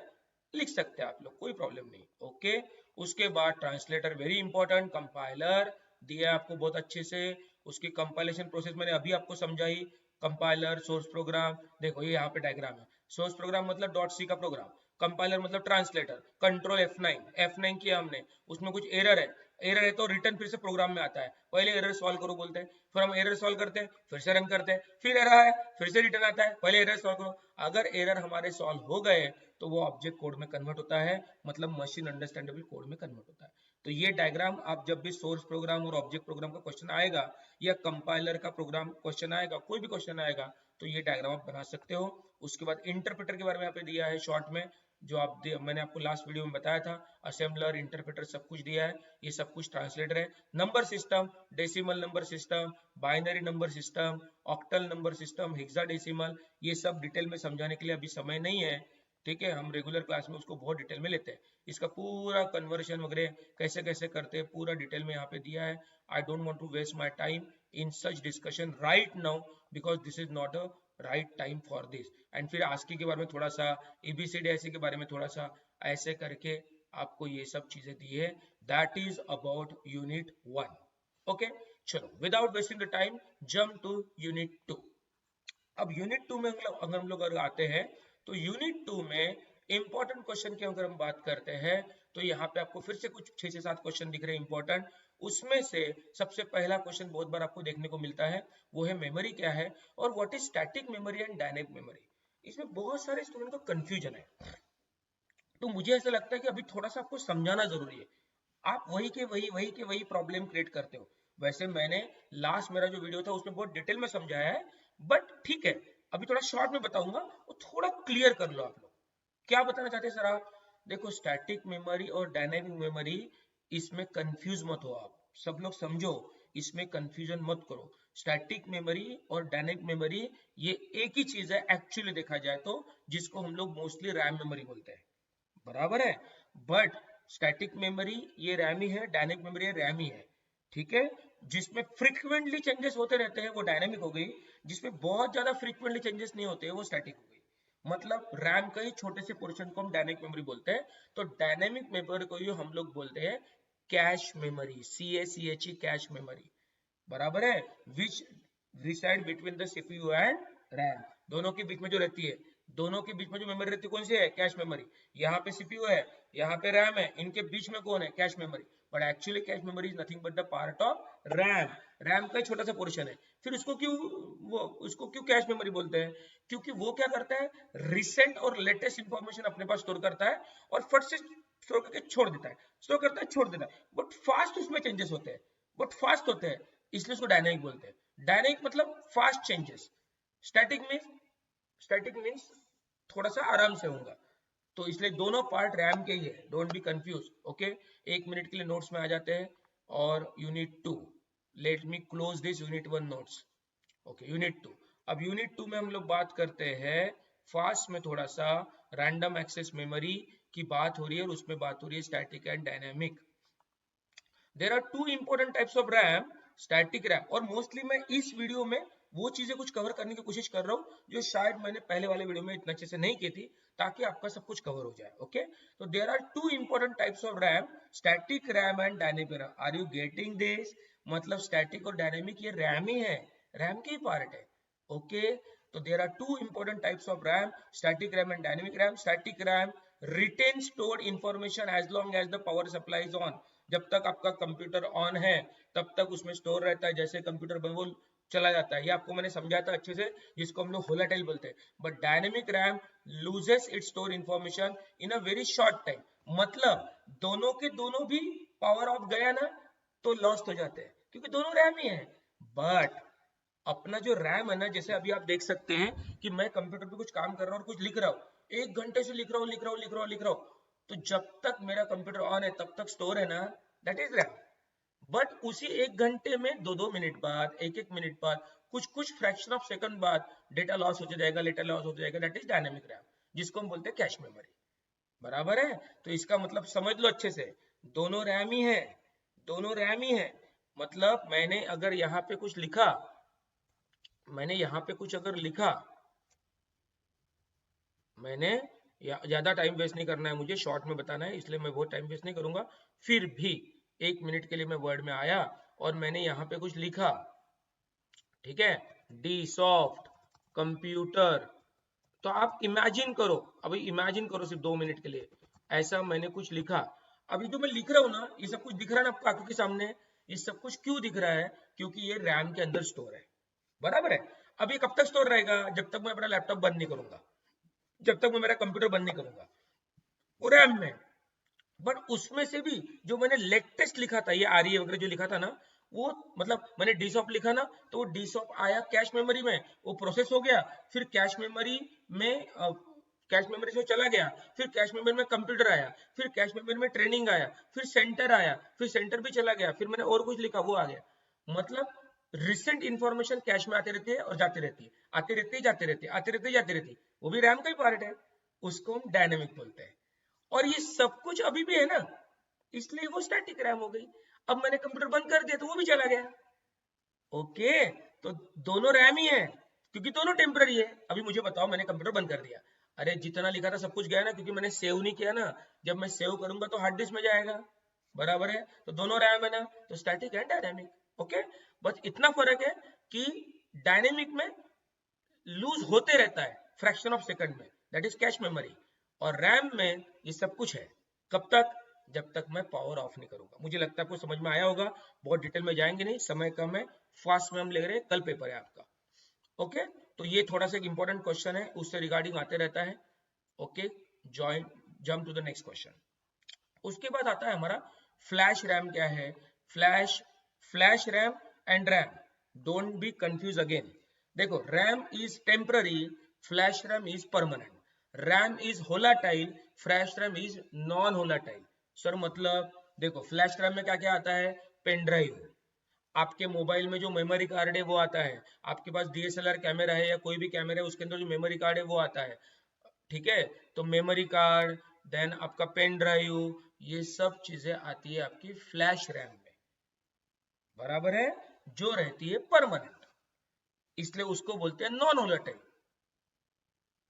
[SPEAKER 1] लिख सकते हैं आप लोग, कोई प्रॉब्लम नहीं। ओके, उसके बाद ट्रांसलेटर वेरी इंपॉर्टेंट, कंपाइलर दिया आपको बहुत अच्छे से, उसकी कंपाइलेशन प्रोसेस मैंने अभी आपको समझाई। कंपाइलर, सोर्स प्रोग्राम, देखो ये यहाँ पे डायग्राम है। सोर्स प्रोग्राम मतलब .c का प्रोग्राम, कंपाइलर मतलब ट्रांसलेटर। कंट्रोल F9 किया हमने, उसमें कुछ एरर है तो रिटर्न फिर से प्रोग्राम में आता है, पहले एरर सॉल्व करो बोलते हैं, फिर हम एरर सॉल्व करते हैं, फिर से रन करते हैं, फिर एरर है, फिर से रिटर्न आता है, पहले एरर सॉल्व करो। अगर एरर हमारे सॉल्व हो गए तो वो ऑब्जेक्ट कोड में कन्वर्ट होता है, मतलब मशीन अंडरस्टैंडेबल कोड में कन्वर्ट होता है। तो ये डायग्राम आप जब भी सोर्स प्रोग्राम और ऑब्जेक्ट प्रोग्राम का क्वेश्चन आएगा, या कंपाइलर का प्रोग्राम क्वेश्चन आएगा, कोई भी क्वेश्चन आएगा, तो ये डायग्राम आप बना सकते हो। उसके बाद इंटरप्रेटर के बारे में यहाँ पे दिया है शॉर्ट में, जो मैंने आपको लास्ट वीडियो में बताया था, असेंबलर, इंटरप्रेटर सब कुछ दिया है, ये सब कुछ ट्रांसलेटर है। Number system, decimal number system, binary number system, octal number system, hexadecimal, ये सब डिटेल में समझाने के लिए अभी समय नहीं है, ठीक है। हम रेगुलर क्लास में उसको बहुत डिटेल में लेते हैं, इसका पूरा कन्वर्शन वगैरह कैसे कैसे करते हैं पूरा डिटेल में यहाँ पे दिया है। I don't want to waste my time in such discussion right now, because this is not a right time for this. And फिर आस्की के बारे में थोड़ा सा, एबीसीडी ऐसे के बारे में थोड़ा सा, ऐसे करके आपको ये सब चीजें दी है। That is about unit 1। Okay, चलो without wasting the time jump to unit 2। अब यूनिट 2 में अगर हम लोग आते हैं, तो यूनिट 2 में इंपॉर्टेंट क्वेश्चन की अगर हम बात करते हैं, तो यहाँ पे आपको फिर से कुछ 6 से 7 क्वेश्चन दिख रहे हैं इंपॉर्टेंट। उसमें से सबसे पहला क्वेश्चन बहुत बार आपको देखने को मिलता है, वो है मेमोरी क्या है, और what is static memory and dynamic memory. इसमें बहुत सारे स्टूडेंट को कंफ्यूजन है, तो मुझे ऐसा लगता है कि अभी थोड़ा सा आपको समझाना जरूरी है। आप वही प्रॉब्लम क्रिएट करते हो। वैसे मैंने लास्ट मेरा जो वीडियो था उसमें बहुत डिटेल में समझाया है, बट ठीक है, अभी थोड़ा शॉर्ट में बताऊंगा, वो थोड़ा क्लियर कर लो आप लोग। क्या बताना चाहते हैं सर आप? देखो, स्टैटिक मेमोरी और डायनेमिक मेमोरी, इसमें कंफ्यूज मत हो आप, सब लोग समझो, इसमें कंफ्यूजन मत करो। स्टैटिक मेमोरी और डायनेमिक मेमोरी ये एक ही चीज है एक्चुअली देखा जाए तो, जिसको हम लोग मोस्टली रैम मेमोरी बोलते हैं, बराबर है। बट स्टैटिक मेमोरी ये रैम ही है, डायनेमिक मेमोरी रैम ही है, ठीक है। जिसमें फ्रीक्वेंटली चेंजेस होते रहते हैं वो डायनेमिक हो गई, जिसमें बहुत ज्यादा फ्रीक्वेंटली चेंजेस नहीं होते वो स्टैटिक हो गई। मतलब रैम का ही छोटे से पोर्शन को हम डायनेमिक मेमोरी बोलते हैं, तो डायनेमिक मेमोरी को ही हम लोग बोलते हैं cache memory, CACHE, cache memory, बराबर है। Which reside between the CPU and RAM, दोनों के बीच में जो रहती है, दोनों के बीच में जो मेमोरी रहती है कौन सी है? Cache memory. यहाँ पे सीपीयू है, यहाँ पे रैम है, इनके बीच में कौन है? Cache memory. But actually cache memory is nothing but the part of RAM, RAM का छोटा सा पोर्शन है। फिर उसको क्यों कैश मेमोरी बोलते हैं? क्योंकि वो क्या करता है, रिसेंट और लेटेस्ट इंफॉर्मेशन अपने पास स्टोर करता है और फट से स्टोर करके छोड़ देता है, स्टोर करता है छोड़ देता है, बट फास्ट उसमें चेंजेस होते हैं, बट फास्ट होते हैं, इसलिए उसको डायनेमिक बोलते हैं। डायनेमिक मतलब फास्ट चेंजेस, स्टैटिक मीन्स थोड़ा सा आराम से होगा। तो इसलिए दोनों पार्ट रैम के ही है, don't be confuse, okay. 1 minute के लिए नोट्स में आ जाते हैं, और unit 2, let me close this unit 1 notes, okay. Unit 2, अब यूनिट 2 में हम लोग बात करते हैं फास्ट में थोड़ा सा रैंडम एक्सेस मेमोरी की बात हो रही है, और उसमें बात हो रही है static and dynamic. There are two important types of RAM, static RAM, और मोस्टली मैं इस वीडियो में वो चीजें कुछ कवर करने की कोशिश कर रहा हूँ जो शायद मैंने पहले वाले वीडियो में इतना अच्छे से नहीं की थी, ताकि आपका सब कुछ कवर हो जाए, ओके। तो there are two important types of RAM, static RAM and dynamic RAM. Are you getting this? मतलब स्टैटिक और डायनेमिक ये रैम ही है, रैम के ही पार्ट है, ओके। तो there are two important types of RAM, static RAM and dynamic RAM. Static RAM retain stored information as long as the power supply is on, जब तक आपका कंप्यूटर ऑन है तब तक उसमें स्टोर रहता है, जैसे कंप्यूटर में वो चला जाता है, ये आपको मैंने समझाया था अच्छे से, जिसको हम लोग वोलेटाइल बोलते हैं। But dynamic RAM loses it's store information in a very short time, मतलब दोनों के दोनों भी पावर ऑफ गया ना तो लॉस्ट हो जाते हैं, क्योंकि दोनों रैम ही है। बट अपना जो रैम है ना, जैसे अभी आप देख सकते हैं कि मैं कंप्यूटर पे कुछ काम कर रहा हूँ और कुछ लिख रहा हूँ, 1 घंटे से लिख रहा हूँ, तो जब तक मेरा कंप्यूटर ऑन है तब तक स्टोर है ना, दैट इज रैम। बट उसी 1 घंटे में 2-2 मिनट बाद, 1-1 मिनट बाद, कुछ कुछ फ्रैक्शन ऑफ सेकंड बाद डेटा लॉस हो जाएगा, डेटा लॉस हो जाएगा, दैट इज डायनेमिक रैम, जिसको हम बोलते हैं कैश मेमोरी, बराबर है। तो इसका मतलब समझ लो अच्छे से, दोनों रैम ही है, दोनों रैम ही है। मतलब मैंने यहाँ पे कुछ अगर लिखा, मैंने ज्यादा टाइम वेस्ट नहीं करना है, मुझे शॉर्ट में बताना है, इसलिए मैं बहुत टाइम वेस्ट नहीं करूंगा। फिर भी 1 मिनट के लिए मैं वर्ड में आया और मैंने यहाँ पे कुछ लिखा, ठीक है, डी सॉफ्ट कंप्यूटर। तो आप इमेजिन करो, अभी इमेजिन करो सिर्फ 2 मिनट के लिए, ऐसा मैंने कुछ लिखा। अभी जो मैं लिख रहा हूँ ना, ये सब कुछ दिख रहा है ना आपको आंखों के सामने, ये सब कुछ क्यों दिख रहा है? क्योंकि ये रैम के अंदर स्टोर है, बराबर है। अब ये कब तक स्टोर रहेगा? जब तक मैं अपना लैपटॉप बंद नहीं करूंगा, जब तक मैं मेरा कंप्यूटर बंद नहीं करूंगा, वो रैम में। बट उसमें से भी जो मैंने लेटेस्ट लिखा था, ये आरई वगैरह जो लिखा था ना, वो मतलब मैंने डीसॉप लिखा ना, तो वो डीसॉप आया कैश मेमोरी में, वो प्रोसेस हो गया, फिर कैश मेमोरी में कैश मेमोरी से चला गया, फिर कैश मेमोरी में कंप्यूटर आया, फिर कैश मेमोरी में ट्रेनिंग आया, फिर सेंटर आया, फिर सेंटर भी चला गया, फिर मैंने और कुछ लिखा वो आ गया। मतलब रिसेंट इंफॉर्मेशन कैश में आती रहती है और जाती रहती है, आती रहती है जाती रहती है, आती रहती है जाती रहती है, वो भी रैम का ही पार्ट है, उसको हम डायनेमिक बोलते हैं। और ये सब कुछ अभी भी है ना, इसलिए वो स्टैटिक रैम हो गई। अब मैंने कंप्यूटर बंद कर दिया तो वो भी चला गया, ओके। तो दोनों रैम ही है, क्योंकि दोनों टेम्पररी है। अभी मुझे बताओ, मैंने कंप्यूटर बंद कर दिया, अरे जितना लिखा था सब कुछ गया ना, क्योंकि मैंने सेव नहीं किया ना, जब मैं सेव करूंगा तो हार्ड डिस्क में जाएगा, बराबर है। तो दोनों रैम है ना, तो स्टैटिक एंड डायनेमिक, ओके। बस इतना फर्क है कि डायनेमिक में लूज होते रहता है फ्रैक्शन ऑफ सेकंड में, दैट इज कैश मेमोरी। और रैम में ये सब कुछ है, कब तक? जब तक मैं पावर ऑफ नहीं करूंगा। मुझे लगता है आपको समझ में आया होगा, बहुत डिटेल में जाएंगे नहीं, समय कम है, फास्ट में हम ले रहे हैं, कल पेपर है आपका, ओके। तो ये थोड़ा सा एक इंपॉर्टेंट क्वेश्चन है, उससे रिगार्डिंग आते रहता है, okay. Join jump to the next question. उसके बाद आता है हमारा फ्लैश रैम क्या है? Flash RAM and RAM, don't be confuse again. देखो, RAM is temporary, flash RAM is permanent. RAM is volatile, flash RAM is non volatile. Sir मतलब देखो, फ्लैश रैम में क्या क्या आता है? पेन ड्राइव, आपके मोबाइल में जो मेमोरी कार्ड है वो आता है, आपके पास डीएसएलआर कैमरा है या कोई भी कैमरा है उसके अंदर जो मेमोरी कार्ड है वो आता है, ठीक है। तो मेमोरी कार्ड, देन आपका पेन ड्राइव, ये सब चीजें आती है आपकी फ्लैश रैम में, बराबर है, जो रहती है परमानेंट, इसलिए उसको बोलते हैं नॉन वोलेटाइल,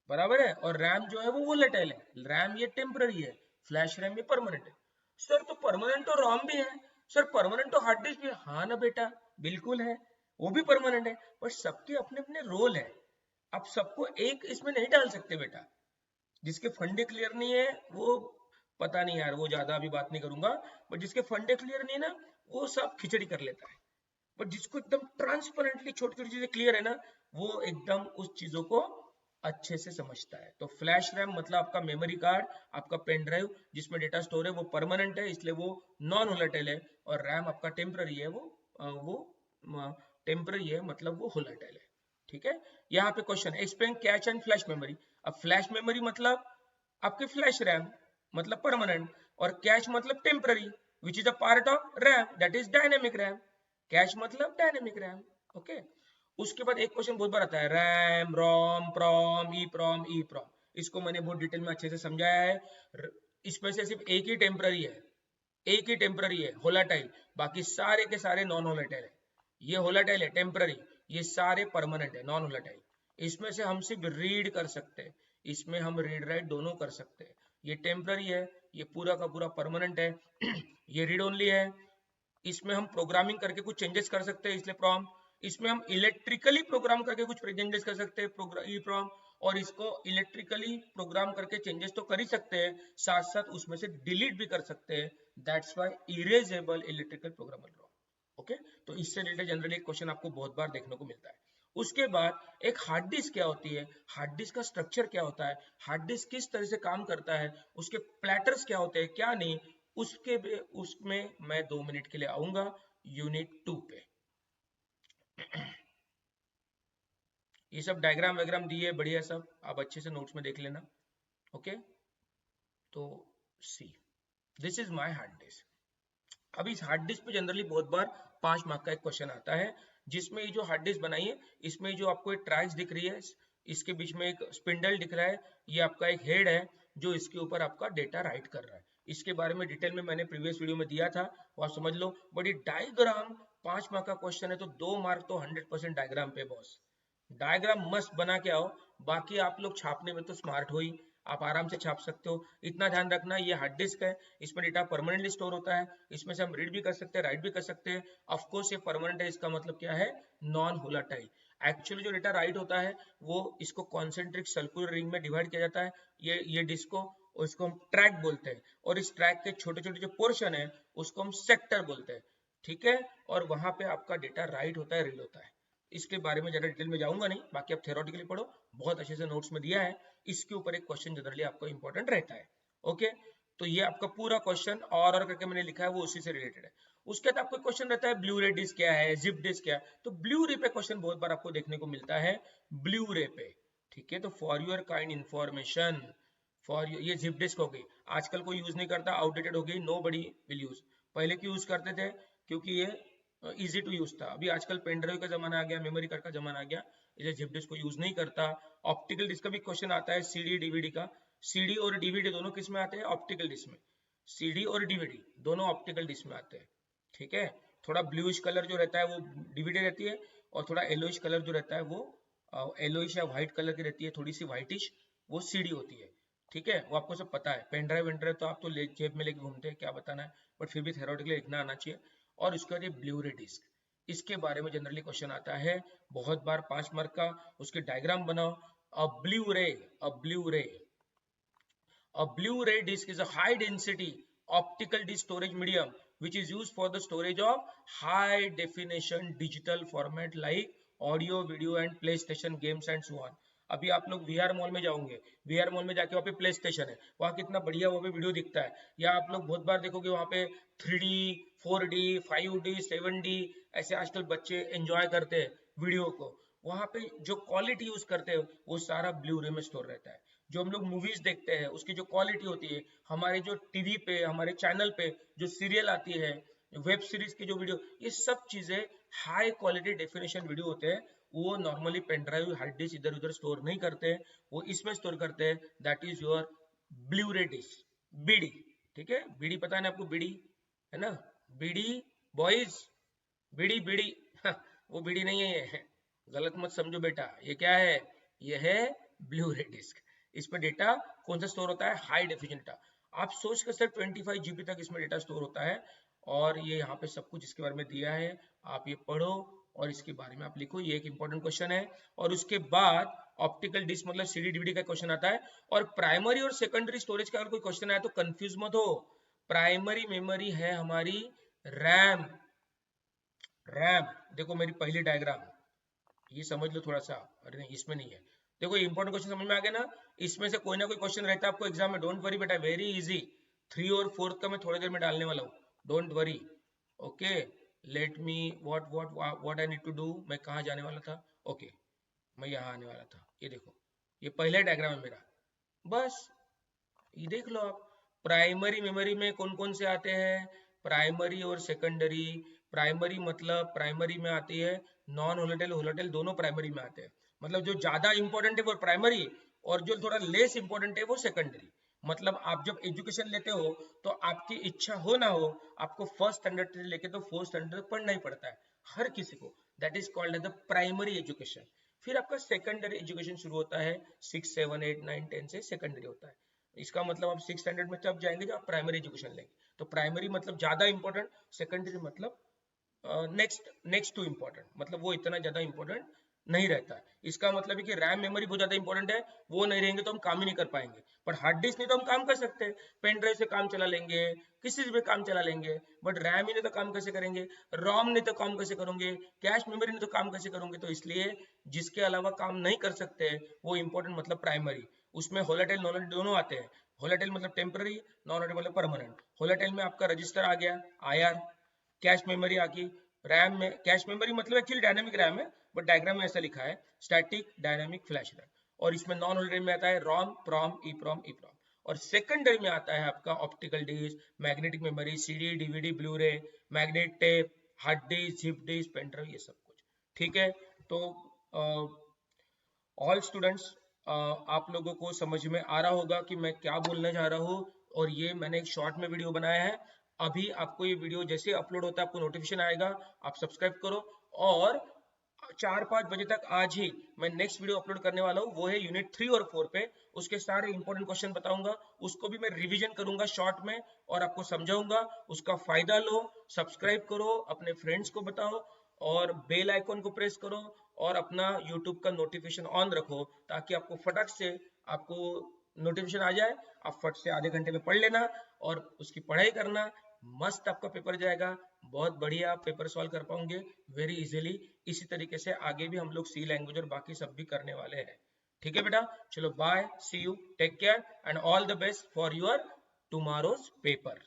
[SPEAKER 1] बराबर है। और रैम जो है वो वोलेटाइल है, रैम ये टेम्पररी है, फ्लैश रैम ये परमानेंट है। सर तो परमानेंट तो रोम भी है, सर परमानेंट तो हार्ड डिस्क भी है। हाँ ना बेटा, बिल्कुल है, वो भी परमानेंट है, बट सबके अपने अपने रोल है। आप सबको एक इसमें नहीं डाल सकते बेटा। जिसके फंडे क्लियर नहीं है वो, पता नहीं यार, वो ज्यादा अभी बात नहीं करूंगा, बट जिसके फंडे क्लियर नहीं है ना, वो सब खिचड़ी कर लेता है। बट जिसको एकदम ट्रांसपेरेंटली छोटी छोटी चीजें क्लियर है ना, वो एकदम उस चीजों को अच्छे से समझता है। तो फ्लैश रैम मतलब आपका मेमोरी कार्ड, आपका पेन ड्राइव जिसमें डेटा स्टोर है, वो परमानेंट है इसलिए वो नॉन वोलेटाइल है। और रैम आपका टेम्पररी है, वो टेम्पररी है मतलब वो वोलेटाइल है, ठीक है। यहाँ पे question, explain cash and flash memory. अब फ्लैश मेमोरी मतलब आपकी फ्लैश रैम, मतलब परमानेंट, और कैश मतलब temporary, which is a part of RAM, that is dynamic RAM. Cash मतलब डायनेमिक रैम, ओके। उसके बाद एक क्वेश्चन बहुत बार आता है, रैम, रोम, प्रॉम, ई प्रॉम, ई प्रॉम। इसको मैंने बहुत डिटेल में अच्छे से समझाया है। इसमें से सिर्फ एक ही टेम्पररी है, एक ही टेम्पररी है होलाटाइल, बाकी सारे के सारे नॉन होलाटाइल है। ये होलाटाइल है टेम्पररी, ये सारे परमानेंट है नॉन होलाटाइल। इसमें से हम सिर्फ रीड कर सकते हैं, इसमें हम रीड राइट दोनों कर सकते हैं। ये टेम्पररी है, ये पूरा का पूरा परमानेंट है। ये रीड ओनली है, इसमें हम प्रोग्रामिंग करके कुछ चेंजेस कर सकते हैं इसलिए प्रॉम। इसमें हम इलेक्ट्रिकली प्रोग्राम करके कुछ चेंजेस कर सकते हैं ई प्रॉम। और इसको इलेक्ट्रिकली प्रोग्राम करके चेंजेस तो कर ही सकते हैं, साथ साथ उसमें से डिलीट भी कर सकते हैं, that's why erasable electrical programmer PROM, okay. तो इससे रिलेटेड जनरली एक क्वेश्चन आपको बहुत बार देखने को मिलता है। उसके बाद एक हार्ड डिस्क क्या होती है, हार्ड डिस्क का स्ट्रक्चर क्या होता है, हार्ड डिस्क किस तरह से काम करता है, उसके प्लेटर्स क्या होते हैं क्या नहीं, उसमें मैं 2 मिनट के लिए आऊंगा यूनिट 2 पे। ये सब डायग्राम वायग्राम दिए बढ़िया, सब आप अच्छे से नोट्स में देख लेना, ओके। तो see, this is my hard disk. अब इस हार्ड डिस्क पे जनरली बहुत बार 5 मार्क का एक क्वेश्चन आता है, जिसमें ये जो हार्ड डिस्क बनाई है, इसमें जो आपको एक ट्रैक्स दिख रही है, इसके बीच में एक स्पिंडल दिख रहा है, ये आपका एक हेड है जो इसके ऊपर आपका डेटा राइट कर रहा है। इसके बारे में डिटेल में मैंने प्रीवियस वीडियो में दिया था, वो आप समझ लो। बट ये डायग्राम 5 मार्क का क्वेश्चन है, तो 2 मार्क तो 100% डायग्राम पे बॉस। डायग्राम मस्त बना के आओ, बाकी आप लोग छापने में तो स्मार्ट हो ही, आप आराम से छाप सकते हो। इतना ध्यान रखना, ये हार्ड डिस्क है, इसमें डेटा परमानेंटली स्टोर होता है, इसमें से हम रीड भी कर सकते हैं, राइट भी कर सकते हैं। ऑफ कोर्स ये परमानेंट है, इसका मतलब क्या है, नॉन वोलेटाइल। एक्चुअली जो डेटा राइट होता है वो इसको कॉन्सेंट्रिक सर्कुलर रिंग में डिवाइड किया जाता है, ये डिस्क को, और इसको हम ट्रैक बोलते हैं, और इस ट्रैक के छोटे छोटे जो पोर्शन है उसको हम सेक्टर बोलते हैं, ठीक है। और वहां पे आपका डेटा राइट होता है, रीड होता है। इसके बारे में ज्यादा डिटेल में जाऊंगा नहीं, बाकी आप थ्योरेटिकली पढ़ो, बहुत अच्छे से नोट्स में दिया है। इसके ऊपर एक क्वेश्चन जनरली आपको इंपॉर्टेंट रहता है, ओके। तो ये आपका पूरा क्वेश्चन और करके मैंने लिखा है, वो उसी से रिलेटेड है। उसके बाद आपको क्वेश्चन रहता है ब्लू रे डिस्क क्या है, जिप डिस्क क्या है। तो ब्लू रे पे क्वेश्चन बहुत बार आपको देखने को मिलता है, ब्लू रे पे, ठीक है। तो फॉर योर काइंड इंफॉर्मेशन, ये जिप डिस्क हो गई, आजकल कोई यूज नहीं करता, आउटडेटेड हो गई, नो बडी विल यूज। पहले क्यों यूज करते थे, क्योंकि ये इजी टू यूज था। अभी आजकल पेन ड्राइव का जमाना आ गया, मेमोरी कार्ड का जमाना आ गया, इसे जिप डिस्क को यूज नहीं करता। ऑप्टिकल डिस्क का भी क्वेश्चन आता है, सीडी डीवीडी का। सीडी और डीवीडी दोनों किस में आते हैं, ऑप्टिकल डिस्क में। सीडी और डीवीडी दोनों ऑप्टिकल डिस्क में आते हैं, ठीक है। थोड़ा ब्लूइश कलर जो रहता है वो डीवीडी रहती है, और थोड़ा येलोइश कलर जो रहता है वो येलोइश या व्हाइट कलर की रहती है, थोड़ी सी व्हाइटिश, वो सीडी होती है, ठीक है। वो आपको सब पता है, पेन ड्राइव वेन ड्राइव तो आप तो जेब में लेके घूमते हैं, क्या बताना है, बट फिर भी थेरोटिकली लिखना आना चाहिए। और उसके बाद ये ब्लू रे डिस्क, इसके बारे में जनरली क्वेश्चन आता है बहुत बार 5 मार्क का। उसके डायग्राम बनाओ। अ ब्लू रे, अ ब्लू रे, a Blu-ray disc is a high density optical disc storage medium which is used for the storage of high definition digital format like audio, video and PlayStation games and so on. अभी आप लोग VR mall में जाओगे, VR mall में जाके वहाँ पे play station है, वहाँ कितना बढ़िया वहाँ पे वीडियो दिखता है। या आप लोग बहुत बार देखोगे वहाँ पे 3D 4D 5D 7D ऐसे आजकल बच्चे एंजॉय करते हैं वीडियो को। वहाँ पे जो क्वालिटी यूज करते हैं वो सारा ब्लू रे में स्टोर रहता है। जो हम लोग मूवीज देखते हैं उसकी जो क्वालिटी होती है, हमारे जो टीवी पे हमारे चैनल पे जो सीरियल आती है, वेब सीरीज की जो वीडियो, ये सब चीजें हाई क्वालिटी डेफिनेशन वीडियो होते हैं। वो normally pen drive hard disk इधर उधर स्टोर नहीं करते हैं, वो इसमें स्टोर करते हैं, दैट इज योर ब्लू रे डिस्क, बीडी। ठीक है, बीडी पता है ना आपको, बीडी है ना, बीडी बॉयज, बीडी बीडी वो बीडी नहीं है ये, गलत मत समझो बेटा। ये क्या है, ये है ब्लू रे डिस्क। इस पर डेटा कौन सा स्टोर होता है, हाई डेफिनेशन डेटा। आप सोच कर सर 25 GB तक इसमें डेटा स्टोर होता है। और ये यहाँ पे सब कुछ इसके बारे में दिया है, आप ये पढ़ो और इसके बारे में आप लिखो, ये एक इंपॉर्टेंट क्वेश्चन है। और उसके बाद ऑप्टिकल डिस्क मतलब सीडी डीवीडी का क्वेश्चन आता है। और प्राइमरी और सेकेंडरी स्टोरेज का अगर कोई क्वेश्चन आया तो कंफ्यूज मत हो। प्राइमरी मेमोरी है हमारी रैम, रैम देखो मेरी पहली डायग्राम, ये समझ लो थोड़ा सा। अरे नहीं इसमें नहीं है, देखो इंपॉर्टेंट क्वेश्चन समझ में आ गया ना। इसमें से कोई ना कोई क्वेश्चन रहता है आपको एग्जाम में, डोंट वरी बेटा, वेरी इजी। 3 और 4 का मैं थोड़ी देर में डालने वाला हूँ, don't worry. Okay, let me what I need to do, मैं कहाँ जाने वाला था, ओके मैं यहाँ आने वाला था। ये देखो ये पहला डायग्राम है मेरा, बस ये देख लो आप। प्राइमरी मेमोरी में कौन कौन से आते हैं, प्राइमरी और सेकेंडरी। प्राइमरी मतलब प्राइमरी में आती है नॉन वोलेटाइल वोलेटाइल दोनों प्राइमरी में आते हैं। मतलब जो ज्यादा इंपॉर्टेंट है वो प्राइमरी, और जो थोड़ा लेस इंपॉर्टेंट है वो सेकेंडरी। मतलब आप जब एजुकेशन लेते हो तो आपकी इच्छा हो ना हो, आपको फर्स्ट स्टैंडर्ड से लेके तो फोर्थ स्टैंडर्ड पढ़ना ही पड़ता है हर किसी को, that is called as the primary education. फिर आपका सेकेंडरी एजुकेशन शुरू होता है 6 7 8 9 10 से सेकेंडरी होता है। इसका मतलब आप 6 स्टैंडर्ड में तब जाएंगे जब आप प्राइमरी एजुकेशन लेंगे। तो प्राइमरी मतलब ज्यादा इंपॉर्टेंट, सेकेंडरी मतलब नेक्स्ट टू इंपॉर्टेंट, मतलब वो इतना ज्यादा इंपॉर्टेंट नहीं रहता है। इसका मतलब है कि रैम मेमोरी बहुत ज्यादा इंपॉर्टेंट है, वो नहीं रहेंगे तो हम काम ही नहीं कर पाएंगे। पर हार्ड डिस्क नहीं तो हम काम कर सकते हैं, पेन ड्राइव से काम चला लेंगे, किसी से भी काम चला लेंगे। बट रैम ही नहीं तो काम कैसे करेंगे, रोम नहीं तो काम कैसे करोगे, कैश मेमोरी नहीं तो काम कैसे करोगे। तो इसलिए जिसके अलावा काम नहीं कर सकते वो इंपॉर्टेंट मतलब प्राइमरी। उसमें होलाटाइल नॉन दोनों आते हैं। होलाटाइल मतलब टेम्पररी, नॉन होलाटाइल मतलब परमानेंट। होलाटाइल में आपका रजिस्टर आ गया आईआर, कैश मेमोरी आ गई, रैम में कैश मेमोरी मतलब एक्चुअली डायनामिक रैम है, बट डायग्राम में ऐसा लिखा है स्टैटिक डायनामिक फ्लैश रैम। और इसमें नॉन होलाटाइल में आता है रोम प्रॉम ईप्रॉम ईप्रॉम। और सेकेंडरी में आता है आपका optical disk, magnetic memory, CD DVD blu ray, magnet tape, hard disk, zip disk, pen drive, ये सब कुछ। ठीक है, तो ऑल स्टूडेंट्स, आप लोगों को समझ में आ रहा होगा कि मैं क्या बोलने जा रहा हूँ। और ये मैंने एक शॉर्ट में वीडियो बनाया है। अभी आपको ये वीडियो जैसे अपलोड होता है आपको नोटिफिकेशन आएगा, आप सब्सक्राइब करो। और 4-5 बजे तक आज ही मैं नेक्स्ट वीडियो अपलोड करने वाला हूँ, वो है यूनिट 3 और 4 पे। उसके सारे इंपॉर्टेंट क्वेश्चन बताऊंगा, उसको भी मैं रिवीजन करूंगा शॉर्ट में और आपको समझाऊंगा। उसका फायदा लो, सब्सक्राइब करो, अपने फ्रेंड्स को बताओ और बेल आइकन को प्रेस करो और अपना यूट्यूब का नोटिफिकेशन ऑन रखो, ताकि आपको फटक से आपको नोटिफिकेशन आ जाए। आप फट से आधे घंटे में पढ़ लेना और उसकी पढ़ाई करना, मस्त आपका पेपर जाएगा। बहुत बढ़िया आप पेपर सॉल्व कर पाओगे वेरी इजीली। इसी तरीके से आगे भी हम लोग सी लैंग्वेज और बाकी सब भी करने वाले हैं। ठीक है बेटा, चलो bye, see you, take care and all the best for your tomorrow's paper.